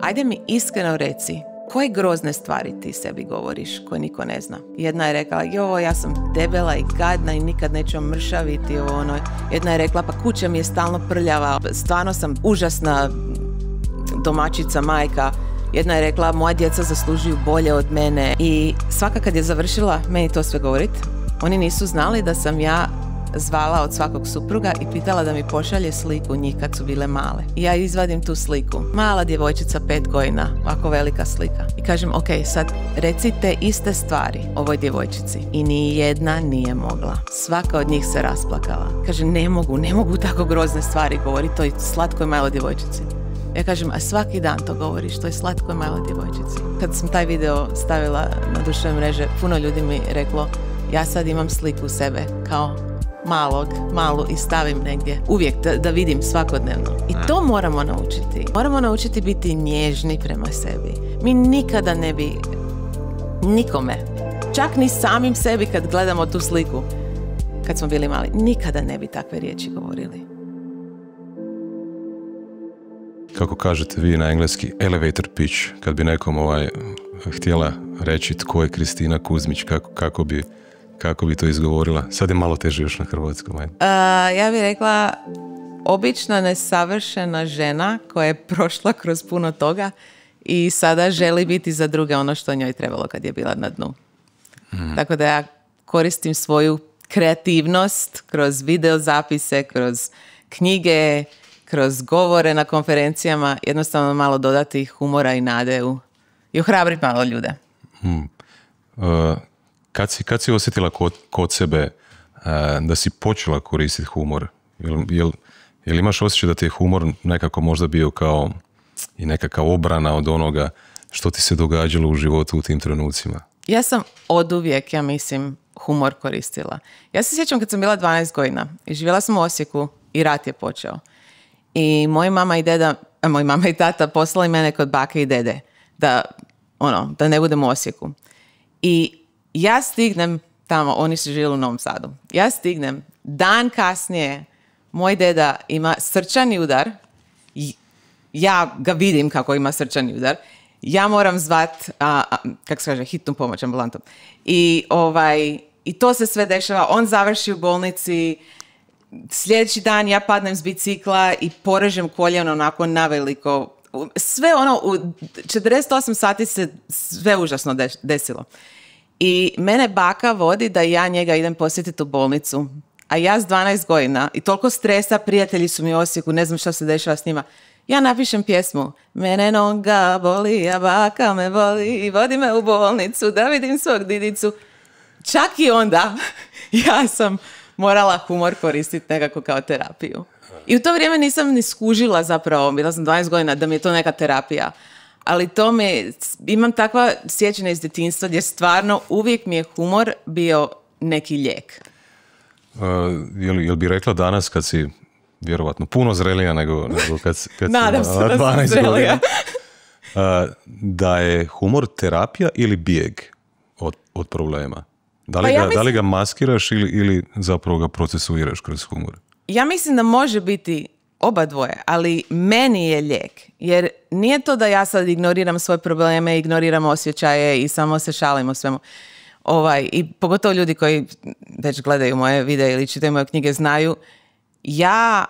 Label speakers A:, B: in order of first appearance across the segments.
A: Ajde mi iskreno reci, koje grozne stvari ti sebi govoriš koje niko ne zna? Jedna je rekla, ja sam debela i gadna i nikad neću mršaviti. Jedna je rekla, pa kuća mi je stalno prljava, stvarno sam užasna domaćica, majka. Jedna je rekla, moja djeca zaslužuju bolje od mene. I svaka kad je završila meni to sve govorit, oni nisu znali da sam ja zvala od svakog supruga i pitala da mi pošalje sliku njih kad su bile male. I ja izvadim tu sliku. Mala djevojčica 5 godina, ovako velika slika. I kažem, ok, sad recite iste stvari ovoj djevojčici. I ni jedna nije mogla. Svaka od njih se rasplakala. Kaže, ne mogu tako grozne stvari govoriti toj slatkoj maloj djevojčici. Ja kažem, a svaki dan to govoriš toj slatkoj maloj djevojčici. Kad sam taj video stavila na društvene mreže, puno ljudi mi reklo, ja sad imam sliku sebe kao malu i stavim negdje. Uvijek da vidim svakodnevno. I to moramo naučiti. Moramo naučiti biti nježni prema sebi. Mi nikada ne bi nikome, čak ni samim sebi kad gledamo tu sliku, kad smo bili mali, nikada ne bi takve riječi govorili.
B: Kako kažete vi na engleski, elevator pitch, kad bi nekom htjela reći tko je Kristina Kuzmić, kako bi to izgovorila? Sad je malo teže još na hrvatskom.
A: Ja bih rekla obična nesavršena žena koja je prošla kroz puno toga i sada želi biti za druge ono što njoj trebalo kad je bila na dnu. Tako da ja koristim svoju kreativnost kroz videozapise, kroz knjige, kroz govore na konferencijama, jednostavno malo dodati humora i nade i ohrabriti malo ljude.
B: Kad si osjetila kod sebe da si počela koristiti humor? Jel imaš osjećaj da ti je humor nekako možda bio kao i nekakva obrana od onoga što ti se događalo u životu u tim trenucima?
A: Ja sam oduvijek, ja mislim, humor koristila. Ja se sjećam kad sam bila 12 godina i živjela sam u Osijeku i rat je počeo. I moja mama i tata poslali mene kod bake i dede da ne budem u Osijeku. I ja stignem tamo, oni su živjeli u Novom Sadu. Ja stignem, dan kasnije, moj deda ima srčani udar. Ja ga vidim kako ima srčani udar. Ja moram zvat, kako se kaže, hitnu pomoć, ambulantom. I to se sve dešava. On završi u bolnici. Sljedeći dan ja padnem s bicikla i porežem koljeno onako naveliko. Sve u 48 sati se sve užasno desilo. I mene baka vodi da ja njega idem posjetiti u bolnicu. A ja s 12 godina i toliko stresa, prijatelji su mi u Osijeku, ne znam što se dešava s njima. Ja napišem pjesmu. Mene noga boli, a baka me voli, vodi me u bolnicu da vidim svog didicu. Čak i onda ja sam morala humor koristiti nekako kao terapiju. I u to vrijeme nisam ni skužila zapravo, bila sam 12 godina, da mi je to neka terapija. Ali imam takva sjećanja iz djetinjstva gdje stvarno uvijek mi je humor bio neki lijek.
B: Jel bi rekla danas kad si vjerovatno puno zrelija nego kad si
A: nadam se da
B: 12
A: sam
B: godina, da je humor terapija ili bijeg od problema? Da li ga maskiraš ili zapravo ga procesuiraš kroz humor?
A: Ja mislim da može biti oba dvoje, ali meni je lijek. Jer nije to da ja sad ignoriram svoje probleme, ignoriram osjećaje i samo se šalim o svemu. I pogotovo ljudi koji već gledaju moje videe ili čitaju moje knjige znaju, ja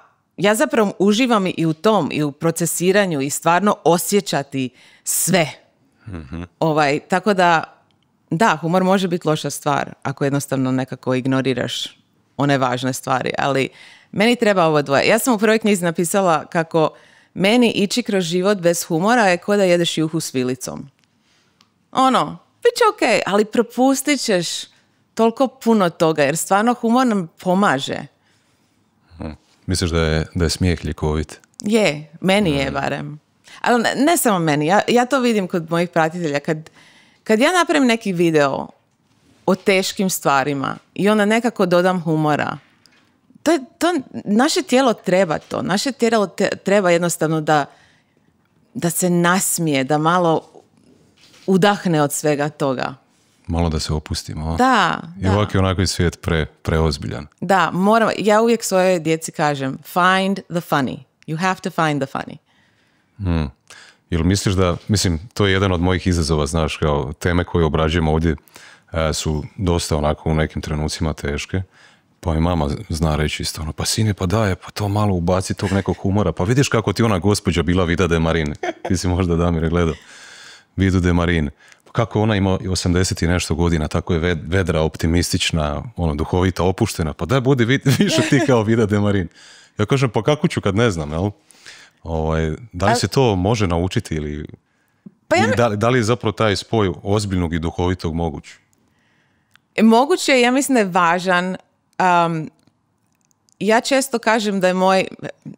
A: zapravo uživam i u tom, i u procesiranju i stvarno osjećati sve. Mm-hmm. Tako da, humor može biti loša stvar ako jednostavno nekako ignoriraš one važne stvari, ali meni treba ovo dvoje. Ja sam u prvoj knjizi napisala kako meni ići kroz život bez humora je kao da jedeš juhu s vilicom. Bit će okej, ali propustit ćeš toliko puno toga, jer stvarno humor nam pomaže.
B: Misliš da je smijeh ljekovit?
A: Je, meni je barem. Ali ne samo meni, ja to vidim kod mojih pratitelja. Kad ja napravim neki video o teškim stvarima i onda nekako dodam humora, naše tijelo treba to. Naše tijelo treba jednostavno da se nasmije, da malo udahne od svega toga.
B: Malo da se opustimo.
A: Da.
B: I ovako je onako svijet preozbiljan.
A: Da, ja uvijek svojoj djeci kažem, find the funny. You have to find the funny.
B: Jel misliš da, mislim, to je jedan od mojih izazova, znaš, kao teme koje obrađujemo ovdje su dosta onako u nekim trenucima teške. Pa i mama zna reći isto, ono, pa sine, pa daj, pa to malo ubaci tog nekog humora. Pa vidiš kako ti ona gospođa bila Vida de Marin. Ti si možda, Damire, gledao Vidu de Marin. Kako ona ima 80 i nešto godina, tako je vedra, optimistična, ono, duhovita, opuštena. Pa daj, budi više ti kao Vida de Marin. Ja kažem, pa kako ću kad ne znam, jel? Da li se to može naučiti ili da li je zapravo taj spoj ozbiljnog i duhovitog moguć?
A: Moguće je, ja mislim da je važan. Ja često kažem da je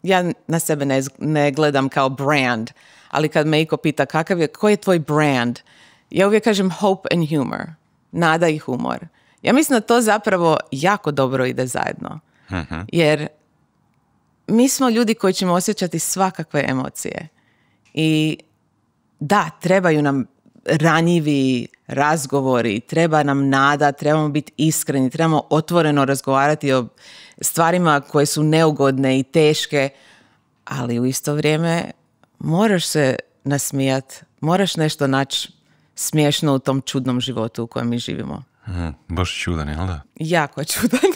A: ja na sebe ne gledam kao brand, ali kad me iko pita koji je tvoj brand, ja uvijek kažem hope and humor, nada i humor. Ja mislim da to zapravo jako dobro ide zajedno. Jer mi smo ljudi koji ćemo osjećati svakakve emocije. I da, trebaju nam ranjivi razgovori, treba nam nada, trebamo biti iskreni, trebamo otvoreno razgovarati o stvarima koje su neugodne i teške, ali u isto vrijeme moraš se nasmijati, moraš nešto naći smiješno u tom čudnom životu u kojem mi živimo.
B: Baš čudan, jel da?
A: Jako čudan.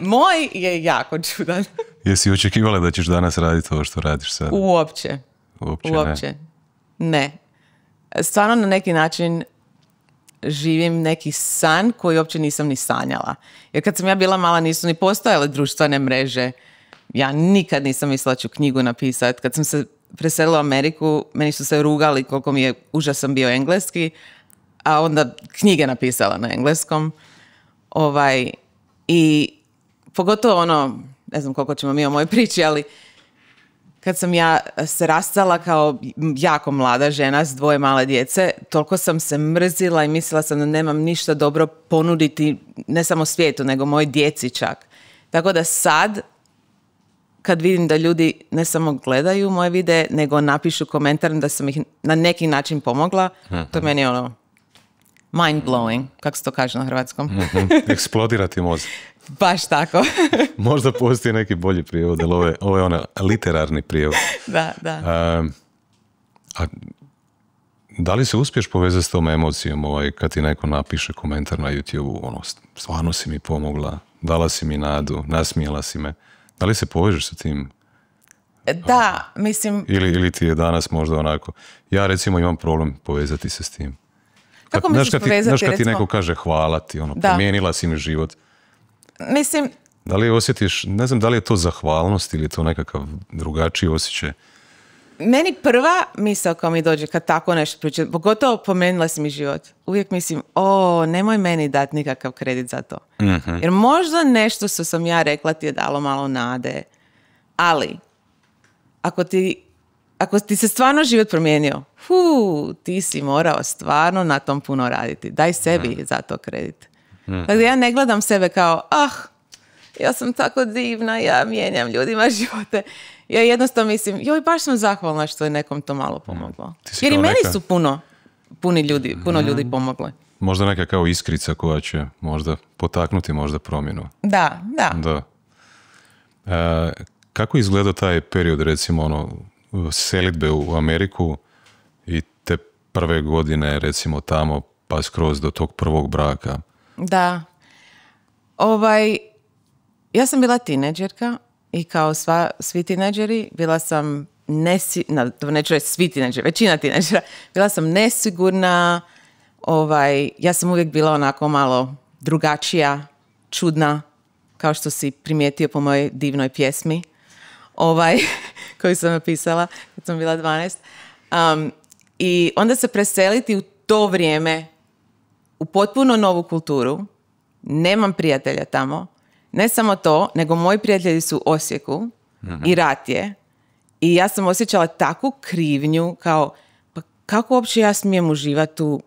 A: Moj je jako čudan.
B: Jesi očekivala da ćeš danas raditi ovo što radiš sad?
A: Uopće. Ne. Stvarno na neki način živim neki san koji uopće nisam ni sanjala. Jer kad sam ja bila mala nisu ni postojale društvene mreže. Ja nikad nisam mislila ću knjigu napisati. Kad sam se preselila u Ameriku, meni su se rugali koliko mi je užasan bio engleski, a onda knjige napisala na engleskom. I pogotovo ne znam koliko ćemo mi o mojoj priči, ali kad sam ja se rastala kao jako mlada žena s 2 male djece, toliko sam se mrzila i mislila sam da nemam ništa dobro ponuditi ne samo svijetu, nego moj djeci čak. Tako da sad, kad vidim da ljudi ne samo gledaju moje videe, nego napišu komentar da sam ih na neki način pomogla, to je meni mind blowing, kako se to kaže na hrvatskom.
B: Eksplodirati mozak.
A: Baš tako.
B: Možda postoji neki bolji prijevod, ali ovo je literarni prijevod.
A: Da.
B: A da li se uspiješ povezati s tom emocijom kad ti neko napiše komentar na YouTube, stvarno si mi pomogla, dala si mi nadu, nasmijala si me. Da li se povežeš sa tim?
A: Da, mislim...
B: Ili ti je danas možda onako... Ja recimo imam problem povezati se s tim.
A: Kako misliš povezati?
B: Znaš kad ti neko kaže hvala ti, promijenila si mi život.
A: Mislim...
B: Da li osjetiš, ne znam da li je to zahvalnost ili je to nekakav drugačiji osjećaj?
A: Meni prva misao kao mi dođe kad tako nešto pričam, pogotovo promijenila si mi život. Uvijek mislim, nemoj meni dati nikakav kredit za to. Mm-hmm. Jer možda nešto što sam ja rekla ti je dalo malo nade. Ali, ako ti se stvarno život promijenio, ti si morao stvarno na tom puno raditi. Daj sebi za to kredit. Dakle, ja ne gledam sebe kao, ja sam tako divna, ja mijenjam ljudima živote. Ja jednostavno mislim, baš sam zahvalna što je nekom to malo pomoglo. Jer i meni su puno ljudi pomogli.
B: Možda neka kao iskrica koja će možda potaknuti možda promjenu.
A: Da.
B: Kako izgleda taj period, recimo, selidbe u Ameriku i te prve godine, recimo, tamo, pa skroz do tog prvog braka?
A: Da. Ja sam bila tineđerka i kao svi tineđeri, bila sam neću reći svi tineđeri, većina tineđera, bila sam nesigurna, ja sam uvijek bila onako malo drugačija, čudna, kao što si primijetio po mojoj divnoj pjesmi, koju sam napisala kad sam bila 12. I onda se preseliti u to vrijeme, u potpuno novu kulturu, nemam prijatelja tamo, ne samo to, nego moji prijatelji su u Osijeku i rat je. I ja sam osjećala takvu krivnju kao, pa kako uopće ja smijem uživati tu?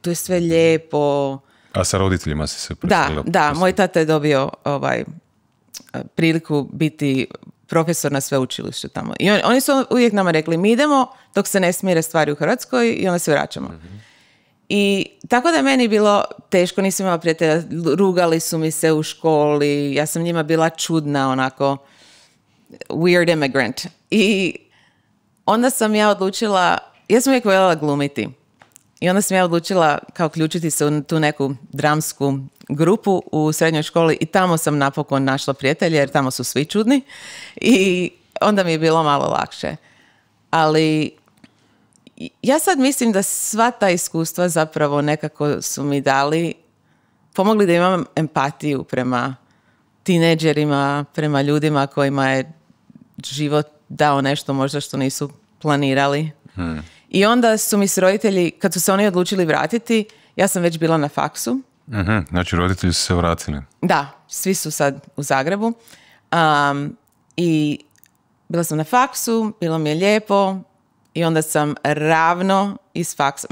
A: Tu je sve lijepo.
B: A sa roditeljima si se preselila?
A: Da, moj tata je dobio priliku biti profesor na sveučilištu tamo. I oni su uvijek nama rekli, mi idemo dok se ne smire stvari u Hrvatskoj i onda se vraćamo. Mm-hmm. I tako da je meni bilo teško, nisam imala prijatelja, rugali su mi se u školi, ja sam njima bila čudna, onako weird immigrant. I onda sam ja odlučila, ja sam uvijek voljela glumiti. I onda sam ja odlučila kao uključiti se u tu neku dramsku grupu u srednjoj školi i tamo sam napokon našla prijatelje jer tamo su svi čudni i onda mi je bilo malo lakše. Ali ja sad mislim da sva ta iskustva zapravo nekako su mi pomogli da imam empatiju prema tineđerima, prema ljudima kojima je život dao nešto možda što nisu planirali. I onda su mi s roditelji, kad su se oni odlučili vratiti, ja sam već bila na faksu.
B: Znači roditelji su se vratili.
A: Da, svi su sad u Zagrebu. I bila sam na faksu, bilo mi je lijepo i onda sam ravno iz faksa,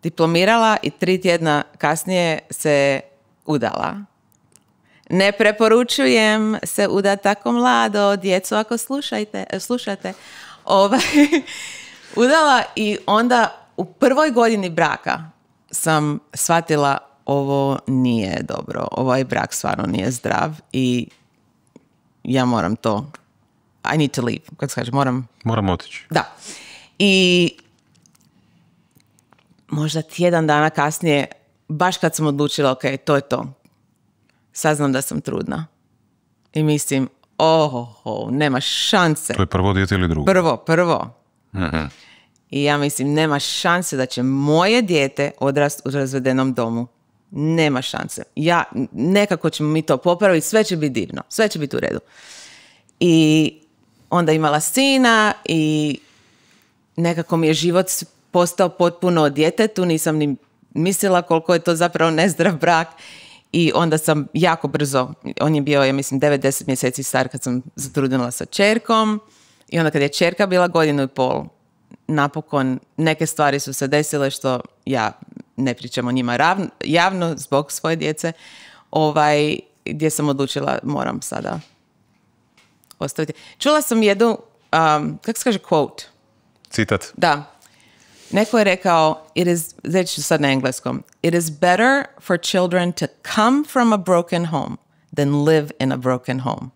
A: diplomirala i 3 tjedna kasnije se udala. Ne preporučujem se udati tako mlado, djeco, ako slušate. Udala i onda u prvoj godini braka sam shvatila ovo nije dobro, ovaj brak stvarno nije zdrav i ja moram to, I need to leave, kako se kaže,
B: moram otići.
A: Da. I možda tjedan dana kasnije, baš kad sam odlučila, ok, to je to, saznam da sam trudna. I mislim, nema šanse.
B: To je prvo dijete ili drugo?
A: Prvo. Uh-huh. I ja mislim, nema šanse da će moje dijete odrasti u razvedenom domu. Nema šanse. Nekako ćemo mi to popraviti, sve će biti divno, sve će biti u redu. I onda imala sina i nekako mi je život postao potpuno o djetetu, nisam ni mislila koliko je to zapravo nezdrav brak. I onda sam jako brzo, on je bio, ja mislim, 9-10 mjeseci star kad sam zatrudnila sa ćerkom. I onda kad je ćerka bila 1.5 godina, napokon neke stvari su se desile što ja ne pričam o njima javno zbog svoje djece, gdje sam odlučila moram sada ostaviti. Čula sam jednu, kako se kaže, quote?
B: Citat.
A: Da. Neko je rekao, reći ću sad na engleskom, it is better for children to come from a broken home than live in a broken home.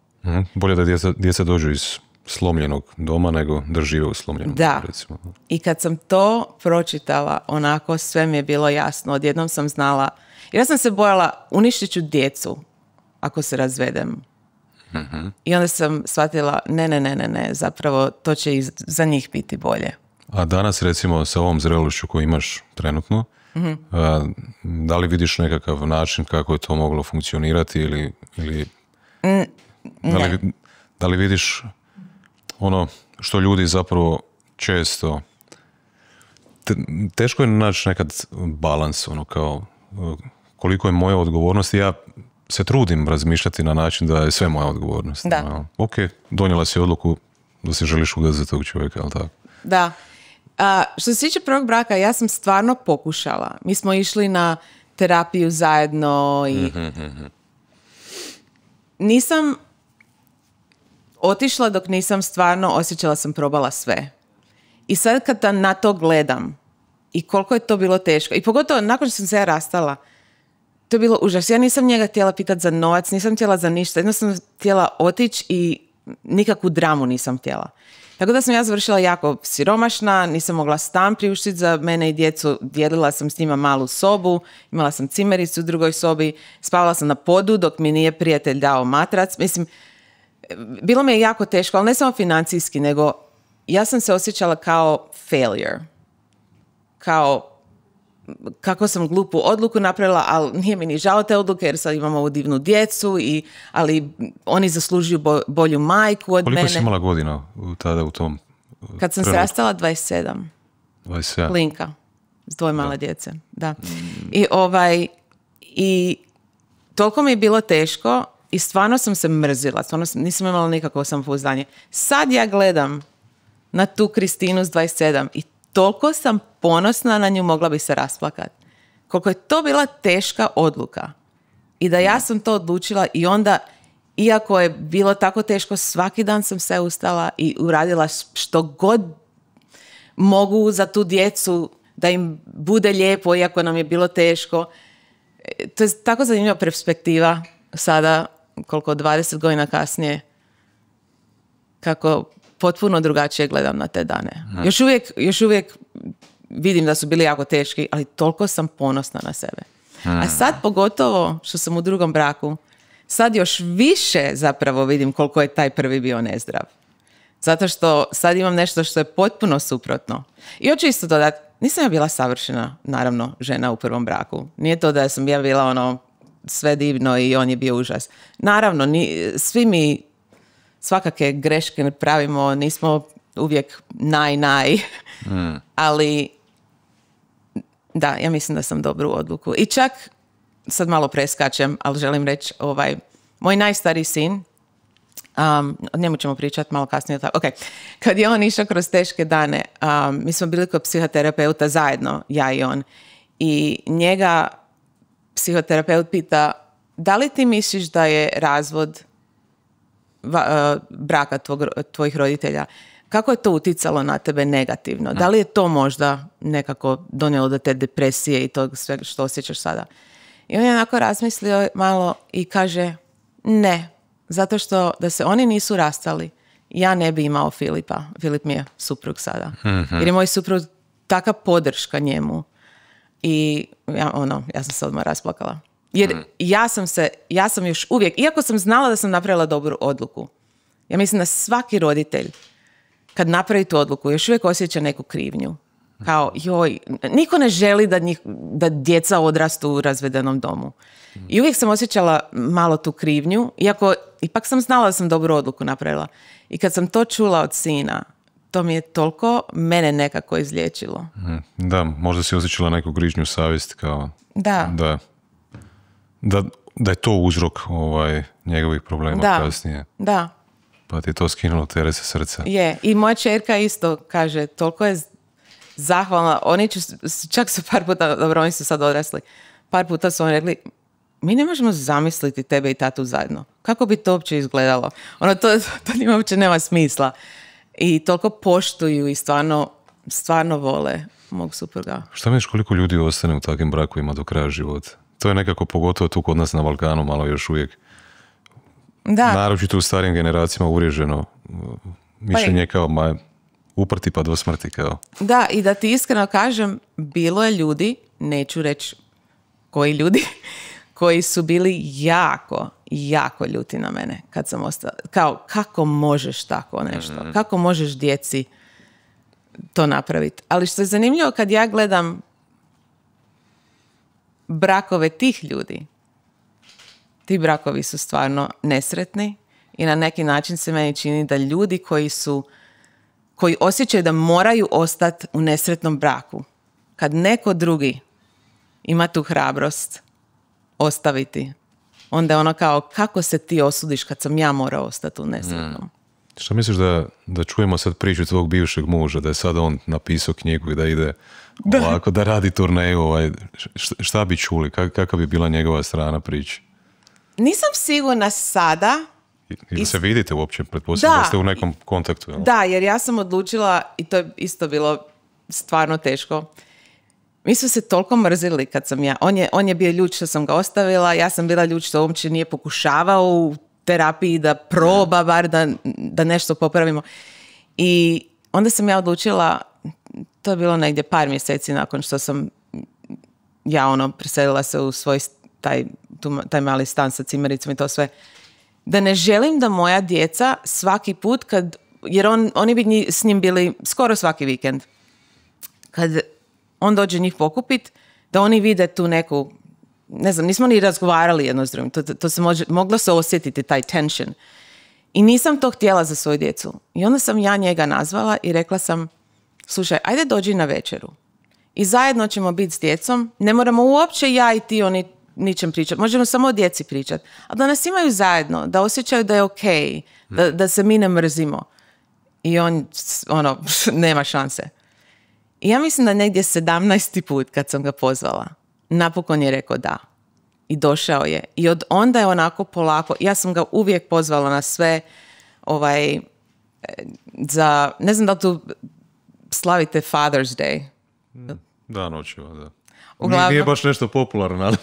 B: Bolje da djeca dođu iz slomljenog doma nego da žive u slomljenom domu, recimo.
A: I kad sam to pročitala, onako sve mi je bilo jasno. Odjednom sam znala, jer ja sam se bojala, uništit ću djecu ako se razvedem. Uh-huh. I onda sam shvatila, ne, zapravo to će i za njih biti bolje.
B: A danas, recimo, sa ovom zrelošću koju imaš trenutno, da li vidiš nekakav način kako je to moglo funkcionirati ili da li vidiš ono što ljudi zapravo često teško je naći nekad balans, ono kao koliko je moja odgovornost. Ja se trudim razmišljati na način da je sve moja odgovornost.
A: Da.
B: Ok, donijela si odluku da se želiš udati za tog čovjeka, ali tako?
A: Da. Što se tiče prvog braka, ja sam stvarno pokušala. Mi smo išli na terapiju zajedno i nisam otišla dok nisam stvarno osjećala sam probala sve. I sad kad na to gledam i koliko je to bilo teško, i pogotovo nakon što sam se ja rastala, to je bilo užas. Ja nisam njega htjela pitati za novac, nisam htjela za ništa, jednostavno htjela otići i nikakvu dramu nisam htjela. Tako da sam ja završila jako siromašna, nisam mogla stan priuštiti za mene i djecu, dijelila sam s njima malu sobu, imala sam cimericu u drugoj sobi, spavala sam na podu dok mi nije prijatelj dao matrac. Mislim, bilo mi je jako teško, ali ne samo financijski, nego ja sam se osjećala kao failure. Kao kako sam glupu odluku napravila, ali nije mi ni žao te odluke jer sad imamo ovu divnu djecu, ali oni zaslužuju bolju majku od mene.
B: Koliko si imala godina tada u tom?
A: Kad sam se rastala 27.
B: 27.
A: Linka. S 2 male djece. Da. I toliko mi je bilo teško i stvarno sam se mrzila. Stvarno nisam imala nikakvo samopouzdanje. Sad ja gledam na tu Kristinu s 27 i toliko sam ponosna na nju, mogla bi se rasplakati. Koliko je to bila teška odluka. I da ja sam to odlučila i onda, iako je bilo tako teško, svaki dan sam se ustala i uradila što god mogu za tu djecu, da im bude lijepo, iako nam je bilo teško. To je tako zanimljiva perspektiva sada, koliko 20 godina kasnije, kako potpuno drugačije gledam na te dane. Još uvijek vidim da su bili jako teški, ali toliko sam ponosna na sebe. A sad pogotovo što sam u drugom braku, sad još više zapravo vidim koliko je taj prvi bio nezdrav. Zato što sad imam nešto što je potpuno suprotno. I hoću isto dodati, nisam ja bila savršena, naravno, žena u prvom braku. Nije to da sam ja bila ono sve divno i on je bio užas. Naravno, svi mi svakake greške pravimo, nismo uvijek ali da, ja mislim da sam dobru odluku. I čak, sad malo preskačem, ali želim reći, moj najstariji sin, o njemu ćemo pričati malo kasnije. Okay. Kad je on išao kroz teške dane, mi smo bili kod psihoterapeuta zajedno, ja i on. I njega psihoterapeut pita, da li ti misliš da je razvod braka tvojih roditelja, kako je to utjecalo na tebe negativno? Da li je to možda nekako donijelo do te depresije i tog sve što osjećaš sada? I on je onako razmislio malo i kaže, ne, zato što da se oni nisu rastali, ja ne bi imao Filipa. Filip mi je suprug sada. Jer je moj suprug taka podrška njemu. I ja sam se odmah rasplakala. Jer ja sam još uvijek, iako sam znala da sam napravila dobru odluku, ja mislim da svaki roditelj kad napravi tu odluku još uvijek osjeća neku krivnju. Kao, niko ne želi da djeca odrastu u razvedenom domu. I uvijek sam osjećala malo tu krivnju, iako ipak sam znala da sam dobru odluku napravila. I kad sam to čula od sina, to mi je toliko mene nekako izliječilo.
B: Da, možda si osjećala neku grižnju savjesti kao da je to uzrok njegovih problema kasnije.
A: Da.
B: Pa ti je to skinulo teret sa srca.
A: Je, i moja čerka isto kaže, toliko je zahvalna. Oni čak su par puta, dobro, oni su sad odrasli, par puta su oni rekli, mi ne možemo zamisliti tebe i tatu zajedno. Kako bi to uopće izgledalo? To njima uopće nema smisla. I toliko poštuju i stvarno vole mog supruga.
B: Šta misliš koliko ljudi ostane u takvim brakovima do kraja života? To je nekako pogotovo tu kod nas na Balkanu malo još uvijek.
A: Da.
B: Naročito u starijim generacijama uvriježeno mišljenje kao uprti pa do smrti kao.
A: Da, i da ti iskreno kažem, bilo je ljudi, neću reći koji ljudi, koji su bili jako ljuti na mene kad sam ostala. Kao, kako možeš tako nešto? Kako možeš djeci to napraviti? Ali što je zanimljivo, kad ja gledam brakove tih ljudi, ti brakovi su stvarno nesretni i na neki način se meni čini da ljudi koji osjećaju da moraju ostati u nesretnom braku, kad neko drugi ima tu hrabrost ostaviti, onda je ono kao, kako se ti osudiš kad sam ja morao ostati u nesretnom?
B: Što misliš da čujemo sad priču tvog bivšeg muža, da je sad on napisao knjigu i da ide ovako, da radi turneju, šta bi čuli, kakva bi bila njegova strana priče?
A: Nisam sigurna sada.
B: Ili se vidite uopće, pretpostavljam da ste u nekom kontaktu? Jel?
A: Da, jer ja sam odlučila, i to je isto bilo stvarno teško, mi smo se toliko mrzili kad sam on je bio ljut što sam ga ostavila, ja sam bila ljut što uopće nije pokušavao u terapiji da proba bar da nešto popravimo. I onda sam ja odlučila, to je bilo negdje par mjeseci nakon što sam preselila se u svoj taj mali stan sa cimericom i to sve, da ne želim da moja djeca svaki put jer oni bi s njim bili skoro svaki vikend, kad on dođe njih pokupit, da oni vide tu neku, ne znam, nismo ni razgovarali jedno s drugim, to se moglo se osjetiti, taj tension. I nisam to htjela za svoju djecu. I onda sam ja njega nazvala i rekla sam, slušaj, ajde dođi na večeru. I zajedno ćemo biti s djecom, ne moramo uopće ja i ti oni ničem pričati, možemo samo o djeci pričati, ali da nas imaju zajedno, da osjećaju da je okej, da se mi ne mrzimo. I on, nema šanse. I ja mislim da negdje 17. put kad sam ga pozvala, napokon je rekao da. I došao je. I od onda je onako polako, ja sam ga uvijek pozvala na sve, ne znam da li tu slavite Father's Day.
B: Da, noćiva, da.
A: Uglavnom,
B: Nije baš nešto popularno, ali...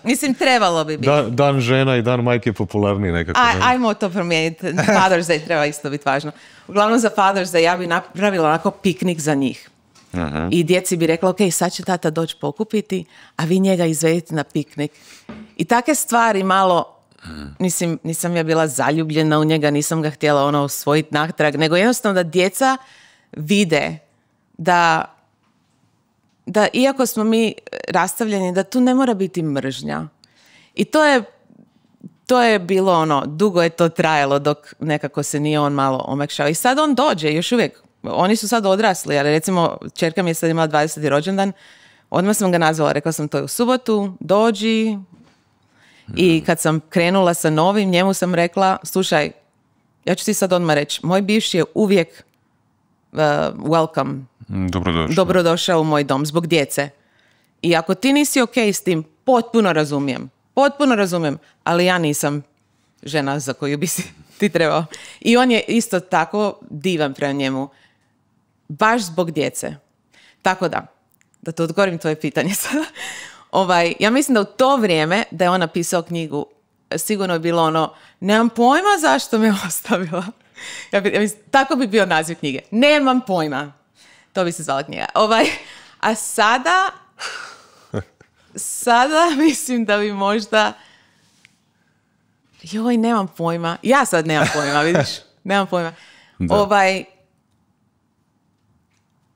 A: mislim, trebalo bi biti.
B: Dan žena i dan majke je popularniji nekako.
A: Ajmo to promijeniti. Father's Day treba isto biti važno. Uglavnom za Father's Day ja bi napravila onako piknik za njih. Uh-huh. I djeci bi rekla, ok, sad će tata doći pokupiti, a vi njega izvedite na piknik. I takve stvari malo, mislim, nisam ja bila zaljubljena u njega, nisam ga htjela usvojiti natrag, nego jednostavno da djeca vide da iako smo mi rastavljeni, da tu ne mora biti mržnja. I to je bilo dugo je to trajalo dok nekako se nije on malo omekšao. I sad on dođe, još uvijek. Oni su sad odrasli, ali recimo čerka mi je sad imala 20. rođendan, odmah sam ga nazvala, rekla sam to je u subotu, dođi. I kad sam krenula sa novim, njemu sam rekla, slušaj, ja ću ti sad odmah reći, moj bivši je uvijek welcome. Dobrodošao u moj dom, zbog djece. I ako ti nisi ok s tim, potpuno razumijem, ali ja nisam žena za koju bi si ti trebao. I on je isto tako divan prema njemu. Baš zbog djece. Tako da to odgovorim tvoje pitanje sada. Ja mislim da u to vrijeme da je on napisao knjigu, sigurno je bilo nemam pojma zašto me ostavila. Ja mislim, tako bi bio naziv knjige. Nemam pojma. To bi se zvala knjiga. A sada mislim da bi možda... nemam pojma. Ja sad nemam pojma, vidiš? Nemam pojma.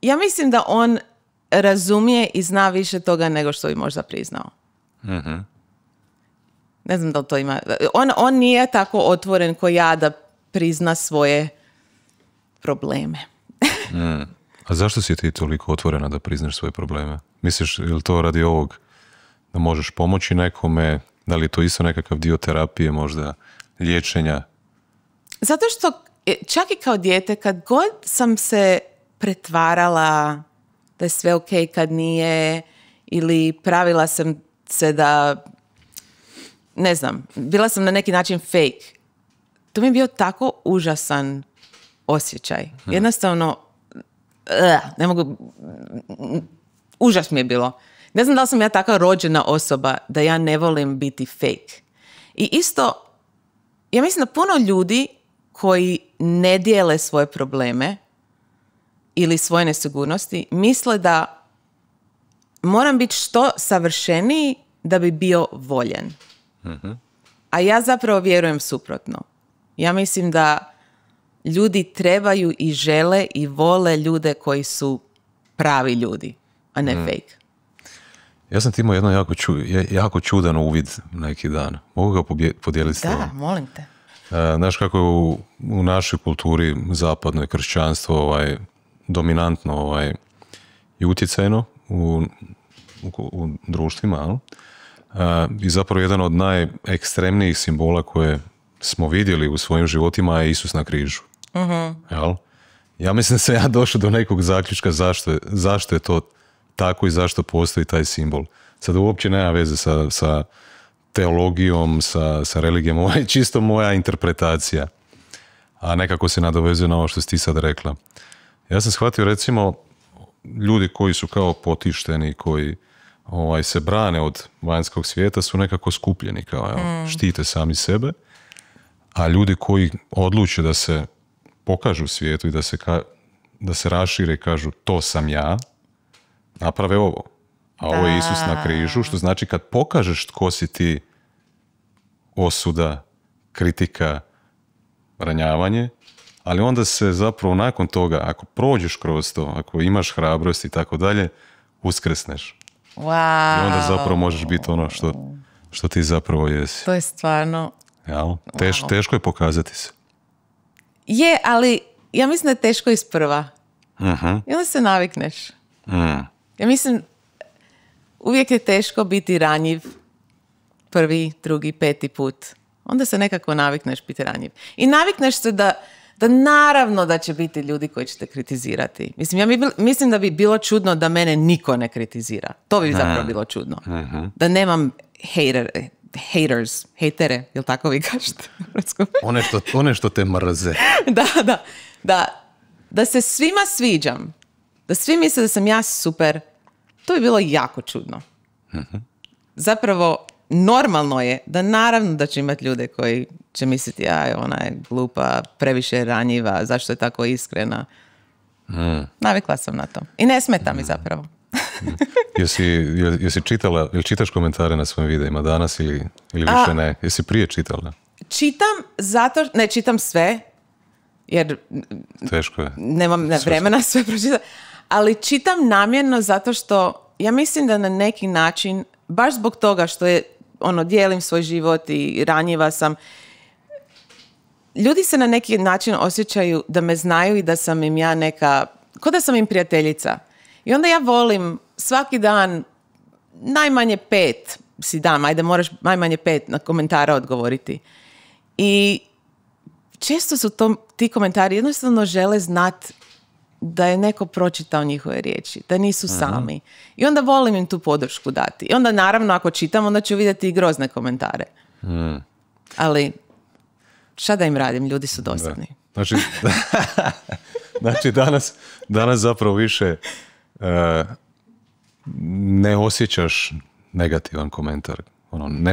A: Ja mislim da on razumije i zna više toga nego što bi možda priznao. Uh-huh. Ne znam da li to ima... On nije tako otvoren ko ja da prizna svoje probleme.
B: A zašto si ti toliko otvorena da priznaš svoje probleme? Misliš, je li to radi ovog da možeš pomoći nekome? Da li je to isto nekakav dio terapije, možda liječenja?
A: Zato što čak i kao dijete, kad god sam se pretvarala da je sve ok kad nije, ili pravila sam se da, ne znam, bila sam na neki način fake. To mi je bio tako užasan osjećaj. Jednostavno, ne mogu, užas mi je bilo. Ne znam da li sam ja taka rođena osoba da ja ne volim biti fake. I isto, ja mislim da puno ljudi koji ne dijele svoje probleme ili svoje nesigurnosti misle da moram biti što savršeniji da bi bio voljen. Uh-huh. A ja zapravo vjerujem suprotno. Ja mislim da ljudi trebaju i žele i vole ljude koji su pravi ljudi, a ne fake.
B: Ja sam ti imao jedan jako čudan uvid neki dan. Mogu ga podijeliti s tobom?
A: Da, molim te.
B: Znaš kako je u našoj kulturi zapadnoj kršćanstvo dominantno i utjecajno u društvima. I zapravo jedan od najekstremnijih simbola koje smo vidjeli u svojim životima je Isus na križu. Uh-huh. Jel? Ja mislim da sam ja došao do nekog zaključka zašto je to tako i zašto postoji taj simbol. Sad uopće nema veze sa teologijom, sa religijom. Ovo je čisto moja interpretacija. A nekako se nadovezuje na ovo što si ti sad rekla. Ja sam shvatio, recimo, ljudi koji su kao potišteni, koji se brane od vanjskog svijeta su nekako skupljeni, kao štite sami sebe, a ljudi koji odluče da se pokažu svijetu i da se rašire i kažu to sam ja, naprave ovo. A ovo je Isus na križu, što znači kad pokažeš tko si ti, osuda, kritika, ranjavanje, ali onda se zapravo nakon toga, ako prođeš kroz to, ako imaš hrabrost i tako dalje, uskrsneš.
A: Wow.
B: I onda zapravo možeš biti ono što ti zapravo jesi.
A: To je stvarno...
B: Teško je pokazati se.
A: Je, ali ja mislim da je teško isprva. Uh-huh. I onda se navikneš. Ja mislim, uvijek je teško biti ranjiv prvi, drugi, peti put. Onda se nekako navikneš biti ranjiv. I navikneš se da naravno da će biti ljudi koji će te kritizirati. Mislim da bi bilo čudno da mene niko ne kritizira. To bi zapravo bilo čudno. Uh-huh. Da nemam hejtere, jel tako vi kažete?
B: One što te mrze.
A: Da se svima sviđam. Da svi misle da sam ja super. To bi bilo jako čudno. Zapravo, normalno je da naravno da će imati ljude koji će misliti, ona je glupa, previše je ranjiva, zašto je tako iskrena. Navikla sam na to. I ne smeta mi zapravo.
B: Jesi čitala, ili čitaš komentare na svojim videima danas ili više ne? Jesi prije čitala?
A: Ne čitam sve, jer
B: teško je.
A: Nemam vremena sve pročitati, ali čitam namjerno zato što ja mislim da na neki način, baš zbog toga što je dijelim svoj život i ranjiva sam, ljudi se na neki način osjećaju da me znaju i da sam im ja neka, ko da sam im prijateljica. I onda ja volim svaki dan najmanje 5 si dam, ajde moraš najmanje 5 na komentara odgovoriti. I često su ti komentari jednostavno žele znati da je neko pročitao njihove riječi, da nisu sami. I onda volim im tu podršku dati. I onda naravno ako čitam, onda ću vidjeti i grozne komentare. Ali šta da im radim, ljudi su dosadni.
B: Znači danas zapravo više ne osjećaš negativan komentar.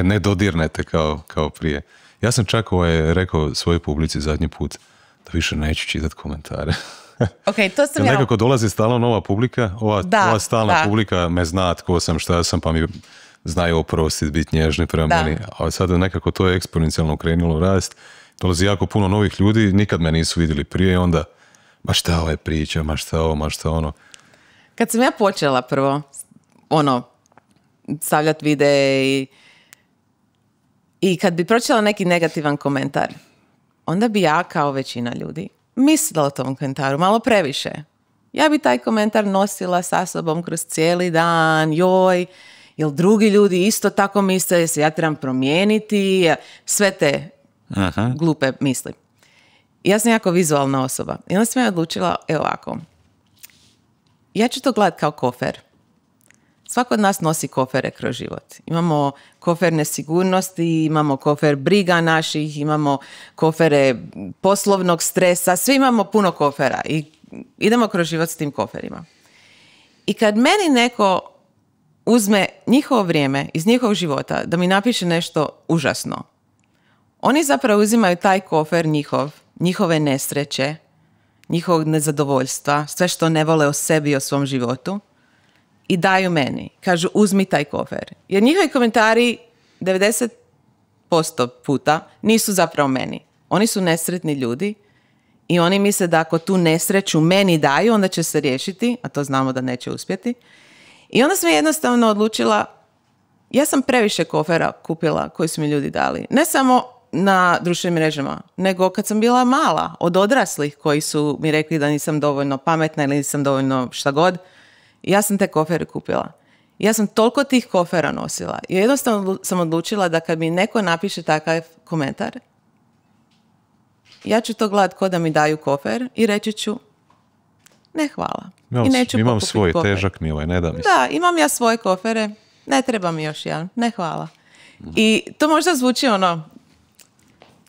B: Ne dodirnete kao prije. Ja sam čak rekao svojoj publici zadnji put da više neću čitati komentare.
A: Okay, to sam
B: nekako dolazi stalno nova publika, ova stalna publika me zna tko sam, šta sam, pa mi znaju oprostiti, biti nježni prema meni. A sad nekako to je eksponencijalno krenulo rast. Dolazi jako puno novih ljudi, nikad me nisu vidjeli prije i onda ma šta ovo je priča, ma šta ovo, ma šta ono.
A: Kad sam ja počela prvo stavljati videe i kad bi pročitala neki negativan komentar, onda bi ja kao većina ljudi mislila o tom komentaru malo previše. Ja bi taj komentar nosila sa sobom kroz cijeli dan, jel drugi ljudi isto tako misle, da se ja trebam promijeniti, sve te glupe misli. Ja sam jako vizualna osoba. I onda sam ja odlučila, ovako, ja ću to gledati kao kofer. Svako od nas nosi kofere kroz život. Imamo kofer nesigurnosti, imamo kofer briga naših, imamo kofere poslovnog stresa, svi imamo puno kofera i idemo kroz život s tim koferima. I kad meni neko uzme njihovo vrijeme iz njihovog života da mi napiše nešto užasno, oni zapravo uzimaju taj kofer njihove nesreće, njihovog nezadovoljstva, sve što ne vole o sebi i o svom životu, i daju meni. Kažu, uzmi taj kofer. Jer njihovi komentari 90% puta nisu zapravo meni. Oni su nesretni ljudi i oni misle da ako tu nesreću meni daju, onda će se riješiti, a to znamo da neće uspjeti. I onda sam jednostavno odlučila, ja sam previše kofera kupila koji su mi ljudi dali. Ne samo na društvenim mrežama, nego kad sam bila mala, od odraslih koji su mi rekli da nisam dovoljno pametna ili nisam dovoljno šta god, ja sam te kofere kupila. Ja sam toliko tih kofera nosila. I jednostavno sam odlučila da kad mi neko napiše takav komentar, ja ću to gledati ko da mi daju kofer i reći ću ne hvala.
B: Imam svoj kofer. Težak mi ne da mi.
A: Da, imam ja svoje kofere, ne treba mi još jedan, ne hvala. I to možda zvuči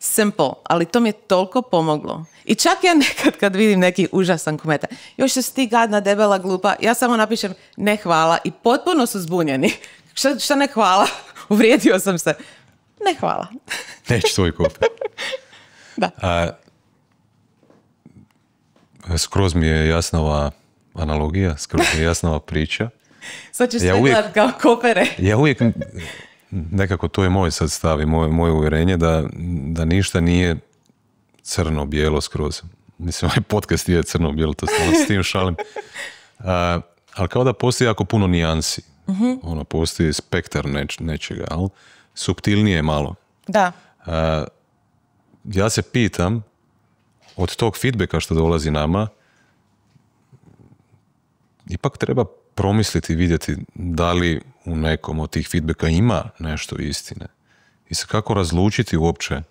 A: simple, ali to mi je toliko pomoglo. I čak ja nekad kad vidim neki užasan komentar, još se ti gadna, debela, glupa, ja samo napišem ne hvala i potpuno su zbunjeni. Šta ne hvala? Uvrijedio sam se. Ne hvala.
B: Neću tvoj kofer.
A: Da.
B: Skroz mi je jasna ova analogija, skroz mi je jasna ova priča.
A: Sad ćeš sve gledati kao kofere.
B: Ja uvijek, nekako to je moj sad stav i moje uvjerenje da ništa nije crno-bijelo skroz. Mislim, ovaj podcast je crno-bijelo, to s tim šalim. Ali kao da postoji jako puno nijansi. Postoji spektar nečega, ali suptilnije malo.
A: Da.
B: Ja se pitam, od tog feedbacka što dolazi nama, ipak treba promisliti i vidjeti da li u nekom od tih feedbacka ima nešto istine. I se kako razlučiti uopće,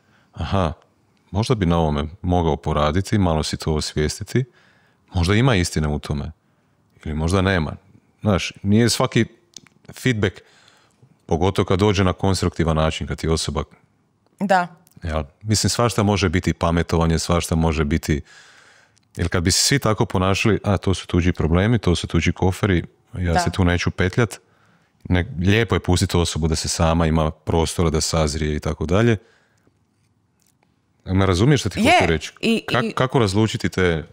B: možda bi na ovome mogao poraditi, malo si to osvijestiti, možda ima istine u tome, ili možda nema. Znaš, nije svaki feedback, pogotovo kad dođe na konstruktivan način, kad ti osoba...
A: Da.
B: Ja, mislim, svašta može biti pametovanje, svašta može biti... Jer kad bi se svi tako ponašali, to su tuđi problemi, to su tuđi koferi, ja se tu neću petljat. Lijepo je pustiti osobu da se sama ima prostora da sazrije i tako dalje. Me razumiješ što ti hoću reći? Kako razlučiti te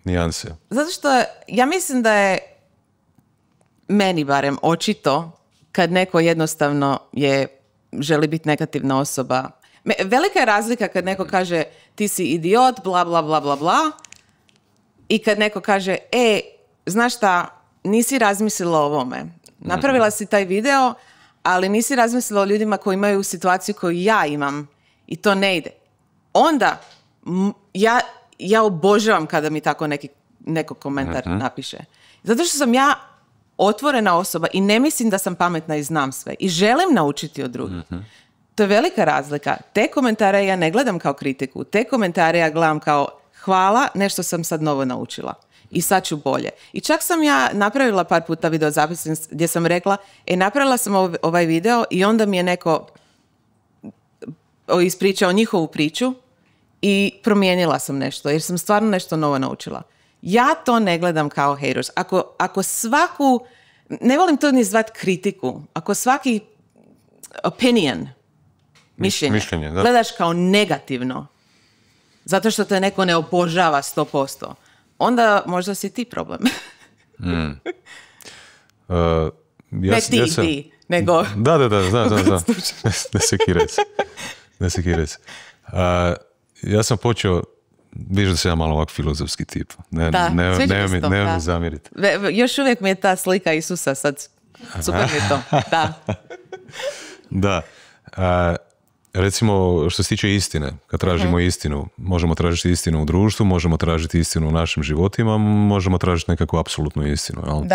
B: nijanse?
A: Zato što ja mislim da je meni barem očito kad neko jednostavno želi biti negativna osoba. Velika je razlika kad neko kaže ti si idiot, bla bla bla bla bla, i kad neko kaže znaš šta, nisi razmislila o ovome. Napravila si taj video, ali nisi razmislila o ljudima koji imaju situaciju koju ja imam i to ne ide. Onda ja obožavam kada mi tako neko komentar napiše. Zato što sam ja otvorena osoba i ne mislim da sam pametna i znam sve. I želim naučiti od drugih. To je velika razlika. Te komentare ja ne gledam kao kritiku. Te komentare ja gledam kao hvala, nešto sam sad novo naučila. I sad ću bolje. I čak sam ja napravila par puta video zapis gdje sam rekla napravila sam ovaj video i onda mi je neko ispričao njihovu priču i promijenila sam nešto jer sam stvarno nešto novo naučila. Ja to ne gledam kao haters. Ako svaku, ne volim to ni zvati kritiku, ako svaki opinion, mišljenje gledaš kao negativno, zato što te neko ne obožava 100%, onda možda si ti problem. Ti, nego...
B: Da, znam. Ne sekiraj se. Ja sam počeo, viš da sam ja malo ovak filozofski tip. Ne mi zamjeriti.
A: Još uvijek mi je ta slika Isusa sad, super mi je to.
B: Da. Recimo, što se tiče istine, kad tražimo istinu, možemo tražiti istinu u društvu, možemo tražiti istinu u našim životima, možemo tražiti nekakvu apsolutnu istinu,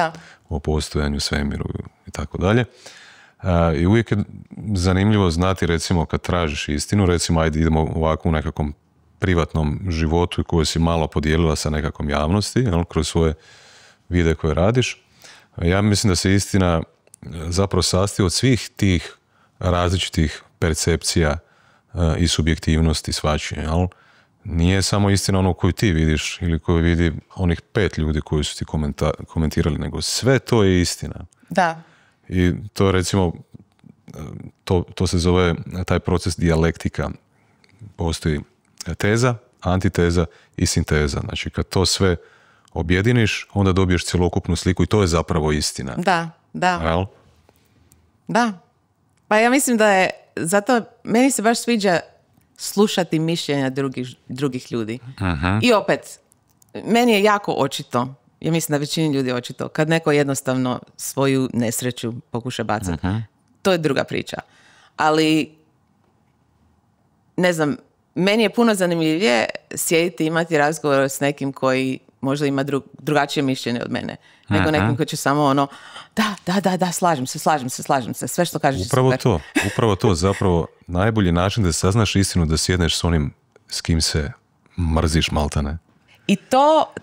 B: o postojanju, svemiru i tako dalje. I uvijek je zanimljivo znati, recimo, kad tražiš istinu, recimo, ajde idemo ovako u nekakvom privatnom životu koji si malo podijelila sa nekakvom javnosti, kroz svoje videe koje radiš. Ja mislim da se istina zapravo sastoji od svih tih različitih percepcija i subjektivnosti svačije, jel? Nije samo istina ono koju ti vidiš ili koju vidi onih 5 ljudi koji su ti komentirali, nego sve to je istina.
A: Da.
B: I to recimo, to se zove taj proces dijalektika. Postoji teza, antiteza i sinteza. Znači kad to sve objediniš, onda dobiješ cjelokupnu sliku i to je zapravo istina.
A: Da.
B: Jel?
A: Da. Pa ja mislim da je, zato meni se baš sviđa slušati mišljenja drugih ljudi. I opet, meni je jako očito, ja mislim da većini ljudi je očito, kad neko jednostavno svoju nesreću pokuša bacati. To je druga priča. Ali, ne znam, meni je puno zanimljivije sjediti i imati razgovor s nekim koji možda ima drugačije mišljenje od mene. Nego nekim koji će samo da, slažem se, sve što kažeš
B: Upravo to, zapravo najbolji način da saznaš istinu da sjedneš s onim s kim se mrziš maltane.
A: I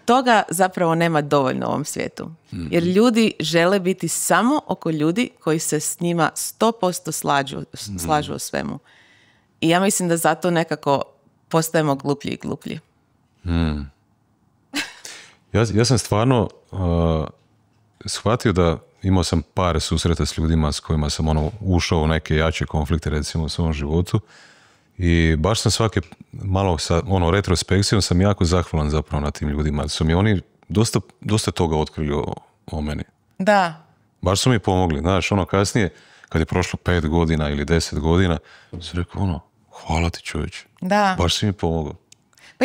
A: toga zapravo nema dovoljno u ovom svijetu. Jer ljudi žele biti samo oko ljudi koji se s njima 100% slažu o svemu. I ja mislim da zato nekako postajemo gluplji i gluplji.
B: Ja sam stvarno shvatio da imao sam par susreta s ljudima s kojima sam ušao u neke jače konflikte recimo u svom životu i baš sam svake malo sa retrospekcijom sam jako zahvalan zapravo na tim ljudima. Su mi oni dosta toga otkrili o meni.
A: Da.
B: Baš su mi pomogli. Znaš, kasnije kad je prošlo 5 godina ili 10 godina sam rekao hvala ti čovječe.
A: Da.
B: Baš si mi pomogao.
A: Pa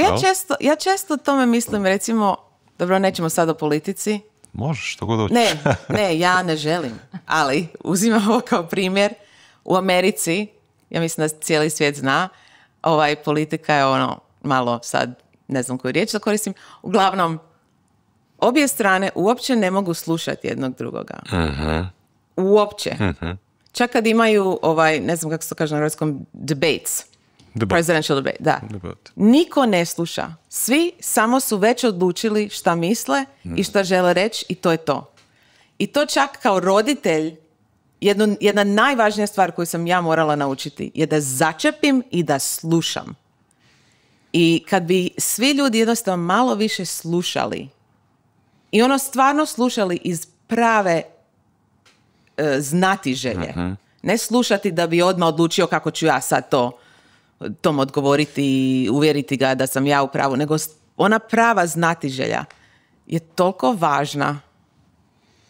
A: ja često tome mislim, recimo, dobro, nećemo sad o politici.
B: Možeš, što god hoćeš.
A: Ne, ja ne želim. Ali uzimam ovo kao primjer. U Americi, ja mislim da cijeli svijet zna, politika je malo sad, ne znam koju riječ da koristim, uglavnom, obje strane uopće ne mogu slušati jednog drugoga. Uopće. Čak kad imaju, ne znam kako se to kaže na hrvatskom, debates. Presidential debate, da. Niko ne sluša. Svi samo su već odlučili šta misle i šta žele reći i to je to. I to čak kao roditelj, jedna najvažnija stvar koju sam ja morala naučiti je da začepim i da slušam. I kad bi svi ljudi jednostavno malo više slušali i stvarno slušali iz prave znatiželje. Ne slušati da bi odmah odlučio kako ću ja sad tom odgovoriti i uvjeriti ga da sam ja u pravu, nego ona prava znatiželja je toliko važna